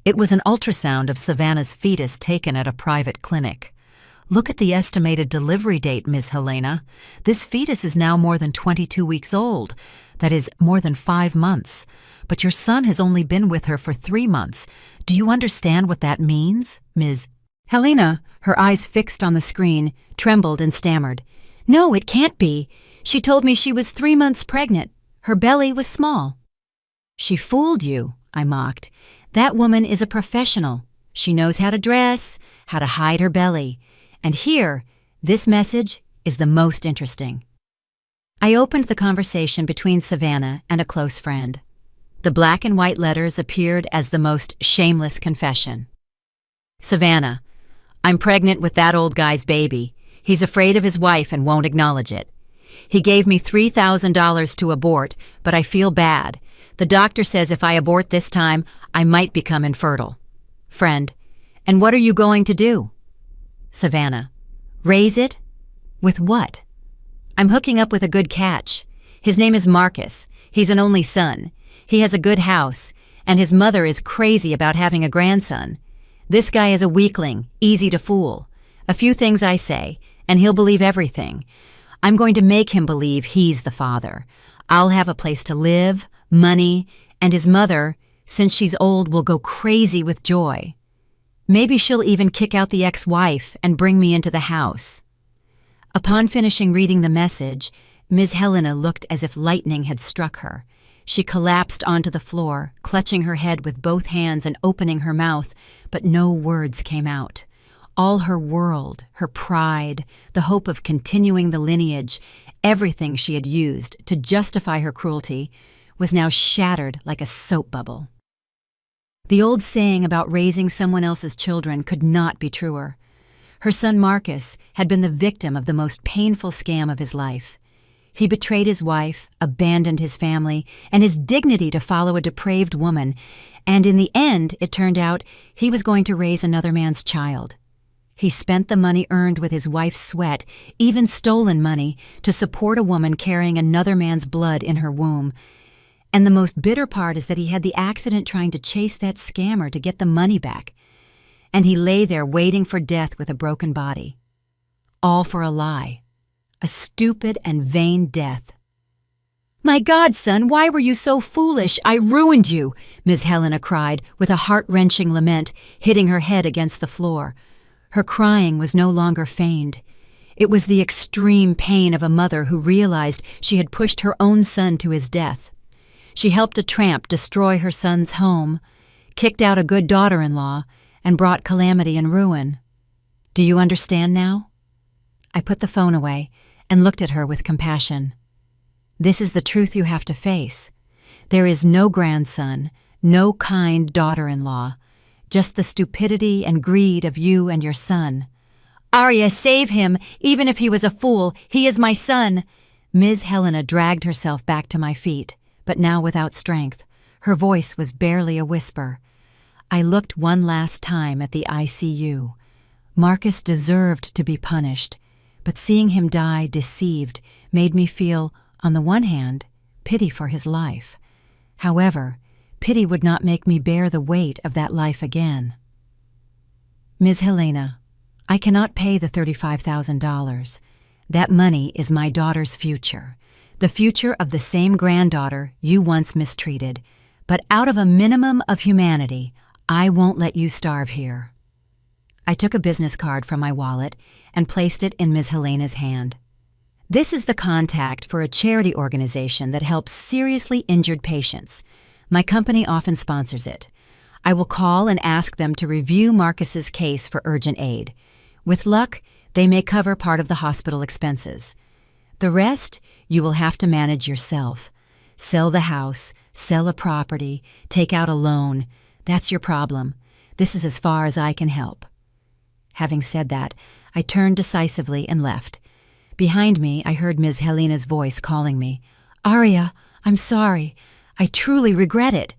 It was an ultrasound of Savannah's fetus taken at a private clinic. "Look at the estimated delivery date, Ms. Helena. This fetus is now more than 22 weeks old. That is, more than 5 months. But your son has only been with her for 3 months. Do you understand what that means, Ms. Helena, her eyes fixed on the screen, trembled and stammered. "No, it can't be. She told me she was 3 months pregnant. Her belly was small." "She fooled you," I mocked. "That woman is a professional. She knows how to dress, how to hide her belly. And here, this message is the most interesting." I opened the conversation between Savannah and a close friend. The black and white letters appeared as the most shameless confession. "Savannah, I'm pregnant with that old guy's baby. He's afraid of his wife and won't acknowledge it. He gave me $3,000 to abort, but I feel bad. The doctor says if I abort this time, I might become infertile. Friend, and what are you going to do?" Savannah, Raise it? With what? I'm hooking up with a good catch. His name is Marcus. He's an only son. He has a good house, and his mother is crazy about having a grandson. This guy is a weakling, easy to fool. A few things I say, and he'll believe everything. I'm going to make him believe he's the father. I'll have a place to live, money, and his mother, since she's old, will go crazy with joy. Maybe she'll even kick out the ex-wife and bring me into the house. Upon finishing reading the message, Ms. Helena looked as if lightning had struck her. She collapsed onto the floor, clutching her head with both hands and opening her mouth, but no words came out. All her world, her pride, the hope of continuing the lineage, everything she had used to justify her cruelty, was now shattered like a soap bubble. The old saying about raising someone else's children could not be truer. Her son Marcus had been the victim of the most painful scam of his life. He betrayed his wife, abandoned his family, and his dignity to follow a depraved woman, and in the end, it turned out, he was going to raise another man's child. He spent the money earned with his wife's sweat, even stolen money, to support a woman carrying another man's blood in her womb. And the most bitter part is that he had the accident trying to chase that scammer to get the money back. And he lay there waiting for death with a broken body. All for a lie. A stupid and vain death. "My God, son, why were you so foolish? I ruined you," Ms. Helena cried with a heart-wrenching lament, hitting her head against the floor. Her crying was no longer feigned. It was the extreme pain of a mother who realized she had pushed her own son to his death. She helped a tramp destroy her son's home, kicked out a good daughter-in-law, and brought calamity and ruin. Do you understand now? I put the phone away and looked at her with compassion. This is the truth you have to face. There is no grandson, no kind daughter-in-law, just the stupidity and greed of you and your son. "Arya, save him! Even if he was a fool, he is my son!" Ms. Helena dragged herself back to my feet, but now without strength. Her voice was barely a whisper. I looked one last time at the ICU. Marcus deserved to be punished, but seeing him die deceived made me feel, on the one hand, pity for his life. However, pity would not make me bear the weight of that life again. "Ms. Helena, I cannot pay the $35,000. That money is my daughter's future, the future of the same granddaughter you once mistreated, but out of a minimum of humanity, I won't let you starve here." I took a business card from my wallet and placed it in Ms. Helena's hand. "This is the contact for a charity organization that helps seriously injured patients. My company often sponsors it. I will call and ask them to review Marcus's case for urgent aid. With luck, they may cover part of the hospital expenses. The rest, you will have to manage yourself. Sell the house, sell a property, take out a loan. That's your problem. This is as far as I can help." Having said that, I turned decisively and left. Behind me, I heard Ms. Helena's voice calling me. "Arya, I'm sorry. I truly regret it."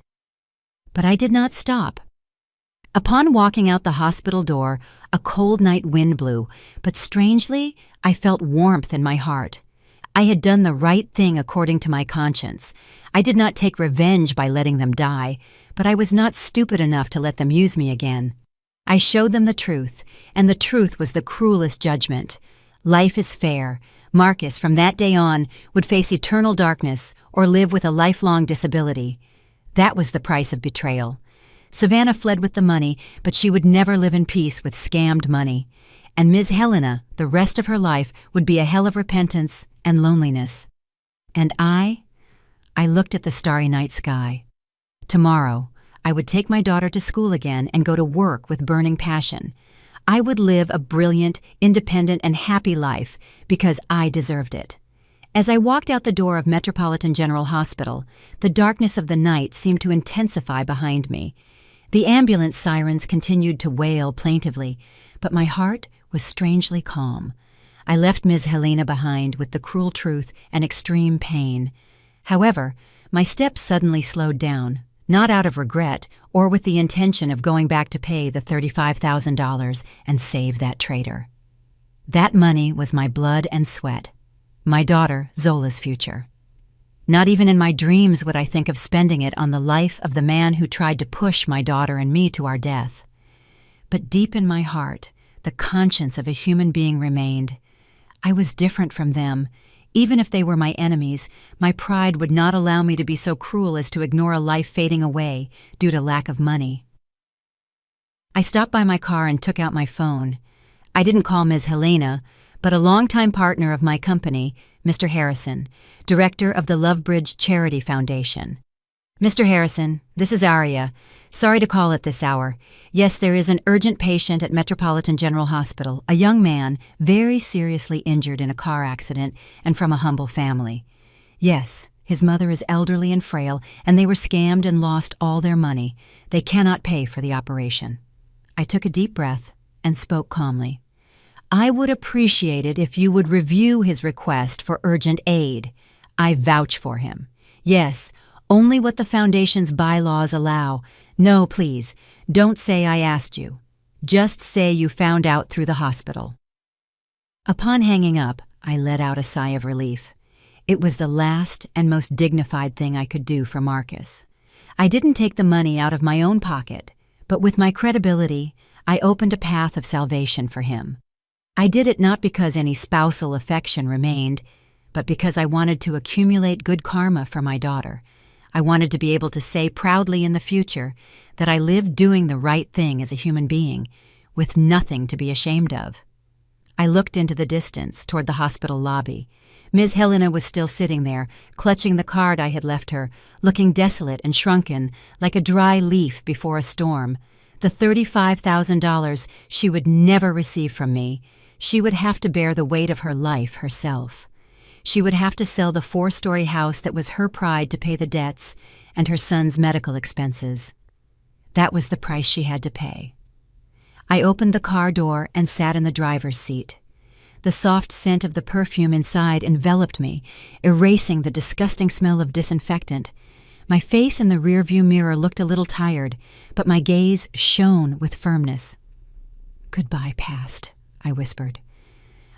But I did not stop. Upon walking out the hospital door, a cold night wind blew, but strangely, I felt warmth in my heart. I had done the right thing according to my conscience. I did not take revenge by letting them die, but I was not stupid enough to let them use me again. I showed them the truth, and the truth was the cruelest judgment. Life is fair. Marcus, from that day on, would face eternal darkness or live with a lifelong disability. That was the price of betrayal. Savannah fled with the money, but she would never live in peace with scammed money. And Ms. Helena, the rest of her life, would be a hell of repentance and loneliness. And I looked at the starry night sky. Tomorrow, I would take my daughter to school again and go to work with burning passion. I would live a brilliant, independent, and happy life because I deserved it. As I walked out the door of Metropolitan General Hospital, the darkness of the night seemed to intensify behind me. The ambulance sirens continued to wail plaintively, but my heart was strangely calm. I left Ms. Helena behind with the cruel truth and extreme pain. However, my steps suddenly slowed down, not out of regret or with the intention of going back to pay the $35,000 and save that traitor. That money was my blood and sweat, my daughter, Zola's future. Not even in my dreams would I think of spending it on the life of the man who tried to push my daughter and me to our death. But deep in my heart, the conscience of a human being remained. I was different from them. Even if they were my enemies, my pride would not allow me to be so cruel as to ignore a life fading away due to lack of money. I stopped by my car and took out my phone. I didn't call Ms. Helena, but a longtime partner of my company, Mr. Harrison, director of the Lovebridge Charity Foundation. Mr. Harrison, this is Aria. Sorry to call at this hour. Yes, there is an urgent patient at Metropolitan General Hospital, a young man very seriously injured in a car accident and from a humble family. Yes, his mother is elderly and frail, and they were scammed and lost all their money. They cannot pay for the operation. I took a deep breath and spoke calmly. I would appreciate it if you would review his request for urgent aid. I vouch for him. Yes, only what the Foundation's bylaws allow. No, please, don't say I asked you. Just say you found out through the hospital. Upon hanging up, I let out a sigh of relief. It was the last and most dignified thing I could do for Marcus. I didn't take the money out of my own pocket, but with my credibility, I opened a path of salvation for him. I did it not because any spousal affection remained, but because I wanted to accumulate good karma for my daughter. I wanted to be able to say proudly in the future that I lived doing the right thing as a human being, with nothing to be ashamed of. I looked into the distance, toward the hospital lobby. Ms. Helena was still sitting there, clutching the card I had left her, looking desolate and shrunken, like a dry leaf before a storm. The $35,000 she would never receive from me. She would have to bear the weight of her life herself. She would have to sell the 4-story house that was her pride to pay the debts and her son's medical expenses. That was the price she had to pay. I opened the car door and sat in the driver's seat. The soft scent of the perfume inside enveloped me, erasing the disgusting smell of disinfectant. My face in the rearview mirror looked a little tired, but my gaze shone with firmness. "Goodbye, past," I whispered.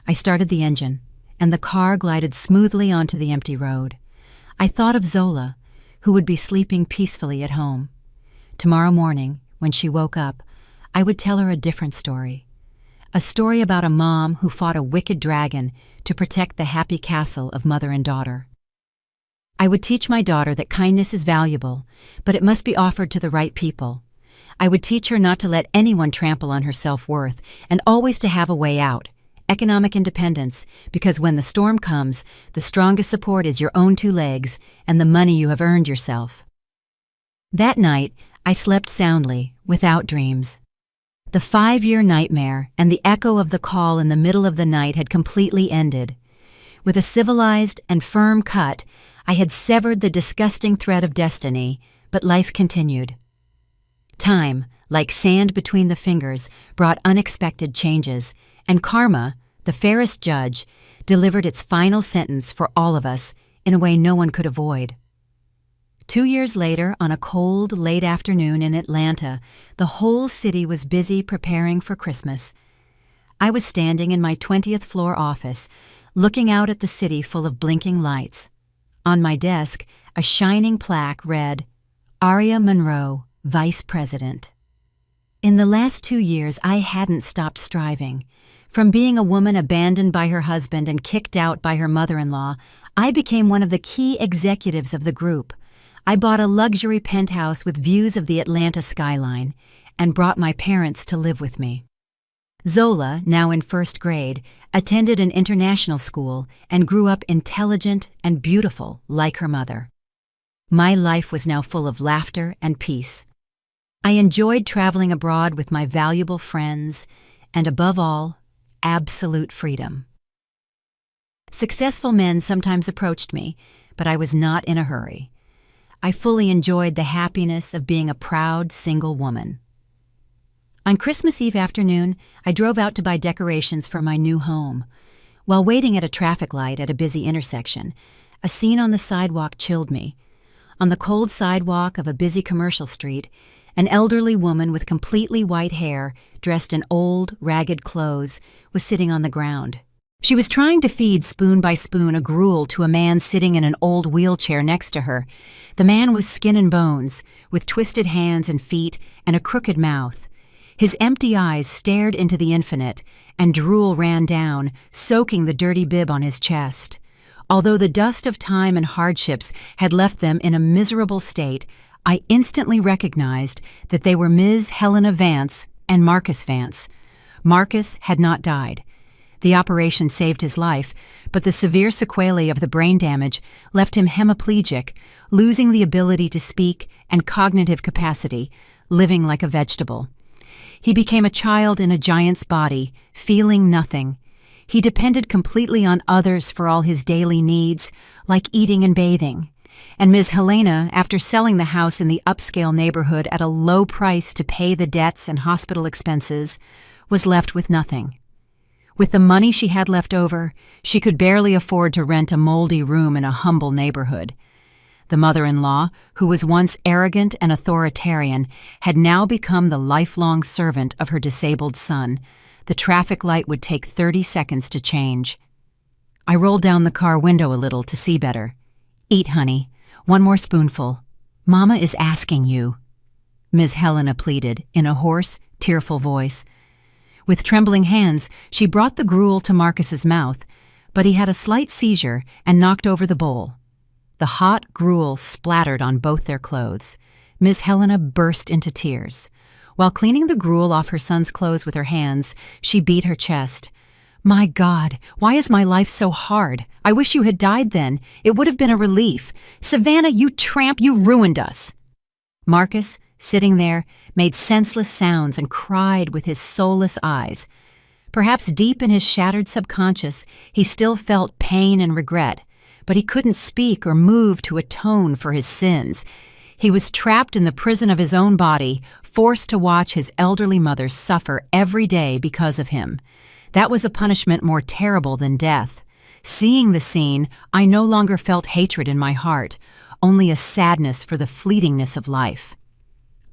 I started the engine, and the car glided smoothly onto the empty road. I thought of Zola, who would be sleeping peacefully at home. Tomorrow morning, when she woke up, I would tell her a different story. A story about a mom who fought a wicked dragon to protect the happy castle of mother and daughter. I would teach my daughter that kindness is valuable, but it must be offered to the right people. I would teach her not to let anyone trample on her self-worth and always to have a way out. Economic independence, because when the storm comes, the strongest support is your own 2 legs and the money you have earned yourself. That night, I slept soundly, without dreams. The 5-year nightmare and the echo of the call in the middle of the night had completely ended. With a civilized and firm cut, I had severed the disgusting thread of destiny, but life continued. Time, like sand between the fingers, brought unexpected changes, and karma, the fairest judge, delivered its final sentence for all of us in a way no one could avoid. 2 years later, on a cold, late afternoon in Atlanta, the whole city was busy preparing for Christmas. I was standing in my 20th floor office, looking out at the city full of blinking lights. On my desk, a shining plaque read, Aria Monroe, Vice President. In the last 2 years, I hadn't stopped striving. From being a woman abandoned by her husband and kicked out by her mother-in-law, I became one of the key executives of the group. I bought a luxury penthouse with views of the Atlanta skyline and brought my parents to live with me. Zola, now in 1st grade, attended an international school and grew up intelligent and beautiful like her mother. My life was now full of laughter and peace. I enjoyed traveling abroad with my valuable friends and, above all, absolute freedom. Successful men sometimes approached me, but I was not in a hurry. I fully enjoyed the happiness of being a proud single woman. On Christmas Eve afternoon, I drove out to buy decorations for my new home. While waiting at a traffic light at a busy intersection, a scene on the sidewalk chilled me. On the cold sidewalk of a busy commercial street, An elderly woman with completely white hair, dressed in old, ragged clothes, was sitting on the ground. She was trying to feed spoon by spoon a gruel to a man sitting in an old wheelchair next to her. The man was skin and bones, with twisted hands and feet and a crooked mouth. His empty eyes stared into the infinite, and drool ran down, soaking the dirty bib on his chest. Although the dust of time and hardships had left them in a miserable state, I instantly recognized that they were Ms. Helena Vance and Marcus Vance. Marcus had not died. The operation saved his life, but the severe sequelae of the brain damage left him hemiplegic, losing the ability to speak and cognitive capacity, living like a vegetable. He became a child in a giant's body, feeling nothing. He depended completely on others for all his daily needs, like eating and bathing. And Ms. Helena, after selling the house in the upscale neighborhood at a low price to pay the debts and hospital expenses, was left with nothing. With the money she had left over, she could barely afford to rent a moldy room in a humble neighborhood. The mother-in-law, who was once arrogant and authoritarian, had now become the lifelong servant of her disabled son. The traffic light would take 30 seconds to change. I rolled down the car window a little to see better. "Eat, honey. One more spoonful. Mama is asking you," Ms. Helena pleaded in a hoarse, tearful voice. With trembling hands, she brought the gruel to Marcus's mouth, but he had a slight seizure and knocked over the bowl. The hot gruel splattered on both their clothes. Ms. Helena burst into tears. While cleaning the gruel off her son's clothes with her hands, she beat her chest. "My God, why is my life so hard? I wish you had died then. It would have been a relief. Savannah, you tramp, you ruined us." Marcus, sitting there, made senseless sounds and cried with his soulless eyes. Perhaps deep in his shattered subconscious, he still felt pain and regret, but he couldn't speak or move to atone for his sins. He was trapped in the prison of his own body, forced to watch his elderly mother suffer every day because of him. That was a punishment more terrible than death. Seeing the scene, I no longer felt hatred in my heart, only a sadness for the fleetingness of life.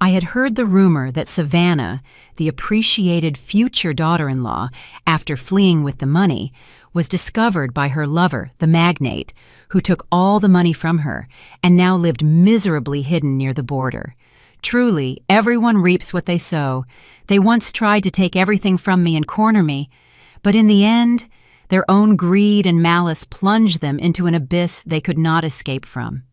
I had heard the rumor that Savannah, the appreciated future daughter-in-law, after fleeing with the money, was discovered by her lover, the magnate, who took all the money from her and now lived miserably hidden near the border. Truly, everyone reaps what they sow. They once tried to take everything from me and corner me, but in the end, their own greed and malice plunged them into an abyss they could not escape from.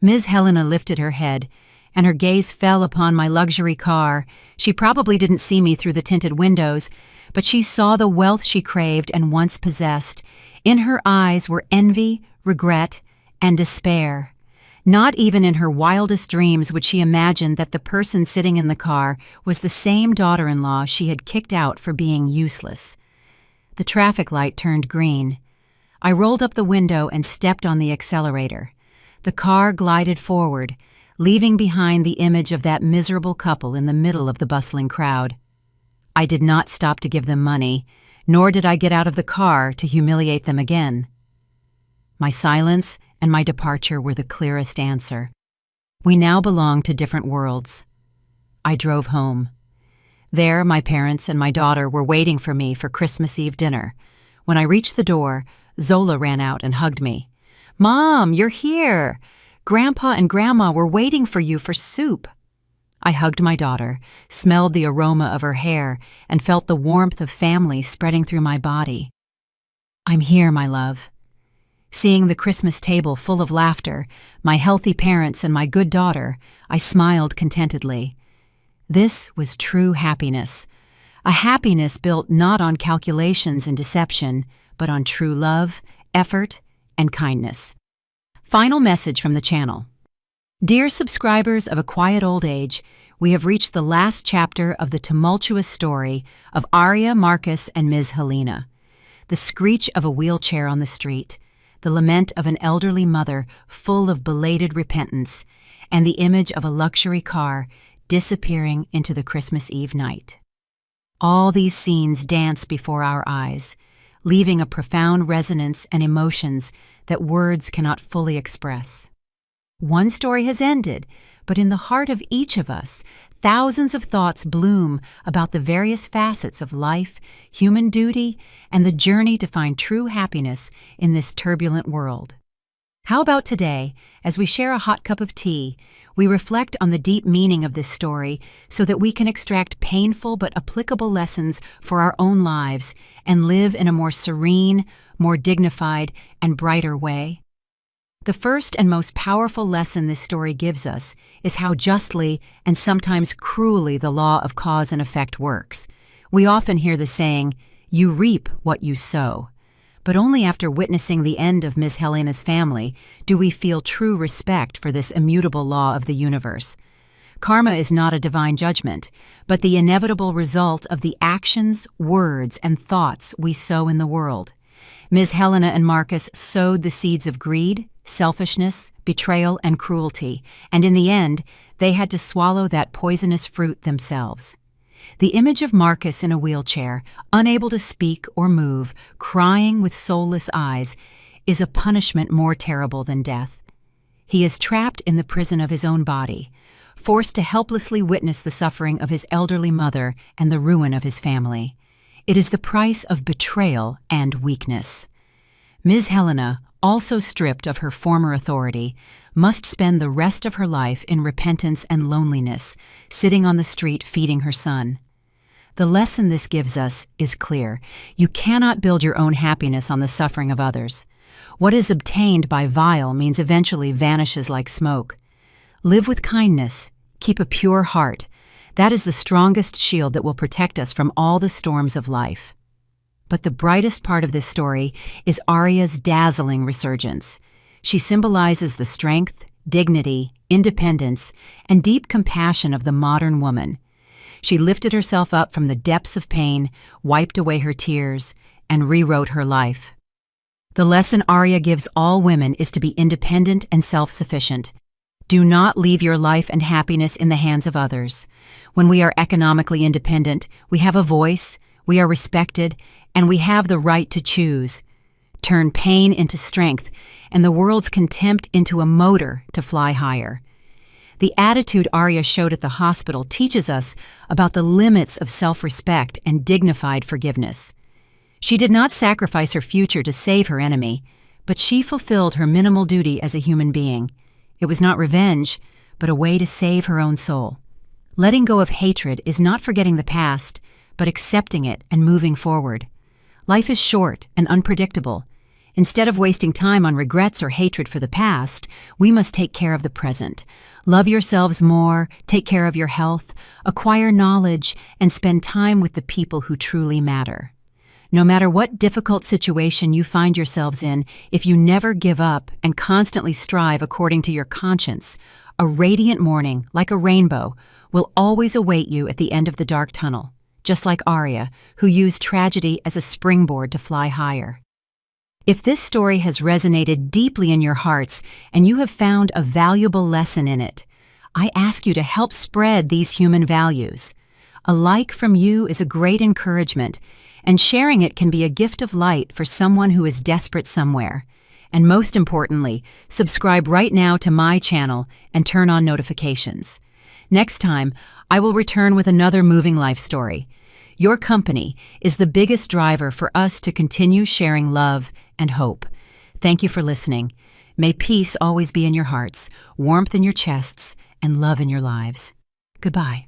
Ms. Helena lifted her head, and her gaze fell upon my luxury car. She probably didn't see me through the tinted windows, but she saw the wealth she craved and once possessed. In her eyes were envy, regret, and despair. Not even in her wildest dreams would she imagine that the person sitting in the car was the same daughter-in-law she had kicked out for being useless. The traffic light turned green. I rolled up the window and stepped on the accelerator. The car glided forward, leaving behind the image of that miserable couple in the middle of the bustling crowd. I did not stop to give them money, nor did I get out of the car to humiliate them again. My silence and my departure were the clearest answer. We now belonged to different worlds. I drove home. There, my parents and my daughter were waiting for me for Christmas Eve dinner. When I reached the door, Zola ran out and hugged me. "Mom, you're here! Grandpa and Grandma were waiting for you for soup." I hugged my daughter, smelled the aroma of her hair, and felt the warmth of family spreading through my body. "I'm here, my love." Seeing the Christmas table full of laughter, my healthy parents and my good daughter, I smiled contentedly. This was true happiness, a happiness built not on calculations and deception, but on true love, effort, and kindness. Final message from the channel. Dear subscribers of A Quiet Old Age, we have reached the last chapter of the tumultuous story of Arya, Marcus, and Ms. Helena. The screech of a wheelchair on the street, the lament of an elderly mother full of belated repentance, and the image of a luxury car disappearing into the Christmas Eve night. All these scenes dance before our eyes, leaving a profound resonance and emotions that words cannot fully express. One story has ended, but in the heart of each of us, thousands of thoughts bloom about the various facets of life, human duty, and the journey to find true happiness in this turbulent world. How about today, as we share a hot cup of tea, we reflect on the deep meaning of this story so that we can extract painful but applicable lessons for our own lives and live in a more serene, more dignified, and brighter way? The first and most powerful lesson this story gives us is how justly and sometimes cruelly the law of cause and effect works. We often hear the saying, "You reap what you sow." But only after witnessing the end of Ms. Helena's family do we feel true respect for this immutable law of the universe. Karma is not a divine judgment, but the inevitable result of the actions, words, and thoughts we sow in the world. Ms. Helena and Marcus sowed the seeds of greed, selfishness, betrayal, and cruelty, and in the end, they had to swallow that poisonous fruit themselves. The image of Marcus in a wheelchair, unable to speak or move, crying with soulless eyes, is a punishment more terrible than death. He is trapped in the prison of his own body, forced to helplessly witness the suffering of his elderly mother and the ruin of his family. It is the price of betrayal and weakness. Ms. Helena, also stripped of her former authority, must spend the rest of her life in repentance and loneliness, sitting on the street feeding her son. The lesson this gives us is clear. You cannot build your own happiness on the suffering of others. What is obtained by vile means eventually vanishes like smoke. Live with kindness. Keep a pure heart. That is the strongest shield that will protect us from all the storms of life. But the brightest part of this story is Arya's dazzling resurgence. She symbolizes the strength, dignity, independence, and deep compassion of the modern woman. She lifted herself up from the depths of pain, wiped away her tears, and rewrote her life. The lesson Arya gives all women is to be independent and self-sufficient. Do not leave your life and happiness in the hands of others. When we are economically independent, we have a voice, we are respected, and we have the right to choose. Turn pain into strength, and the world's contempt into a motor to fly higher. The attitude Arya showed at the hospital teaches us about the limits of self-respect and dignified forgiveness. She did not sacrifice her future to save her enemy, but she fulfilled her minimal duty as a human being. It was not revenge, but a way to save her own soul. Letting go of hatred is not forgetting the past, but accepting it and moving forward. Life is short and unpredictable. Instead of wasting time on regrets or hatred for the past, we must take care of the present. Love yourselves more, take care of your health, acquire knowledge, and spend time with the people who truly matter. No matter what difficult situation you find yourselves in, if you never give up and constantly strive according to your conscience, a radiant morning, like a rainbow, will always await you at the end of the dark tunnel, just like Arya, who used tragedy as a springboard to fly higher. If this story has resonated deeply in your hearts and you have found a valuable lesson in it, I ask you to help spread these human values. A like from you is a great encouragement, and sharing it can be a gift of light for someone who is desperate somewhere. And most importantly, subscribe right now to my channel and turn on notifications. Next time, I will return with another moving life story. Your company is the biggest driver for us to continue sharing love and hope. Thank you for listening. May peace always be in your hearts, warmth in your chests, and love in your lives. Goodbye.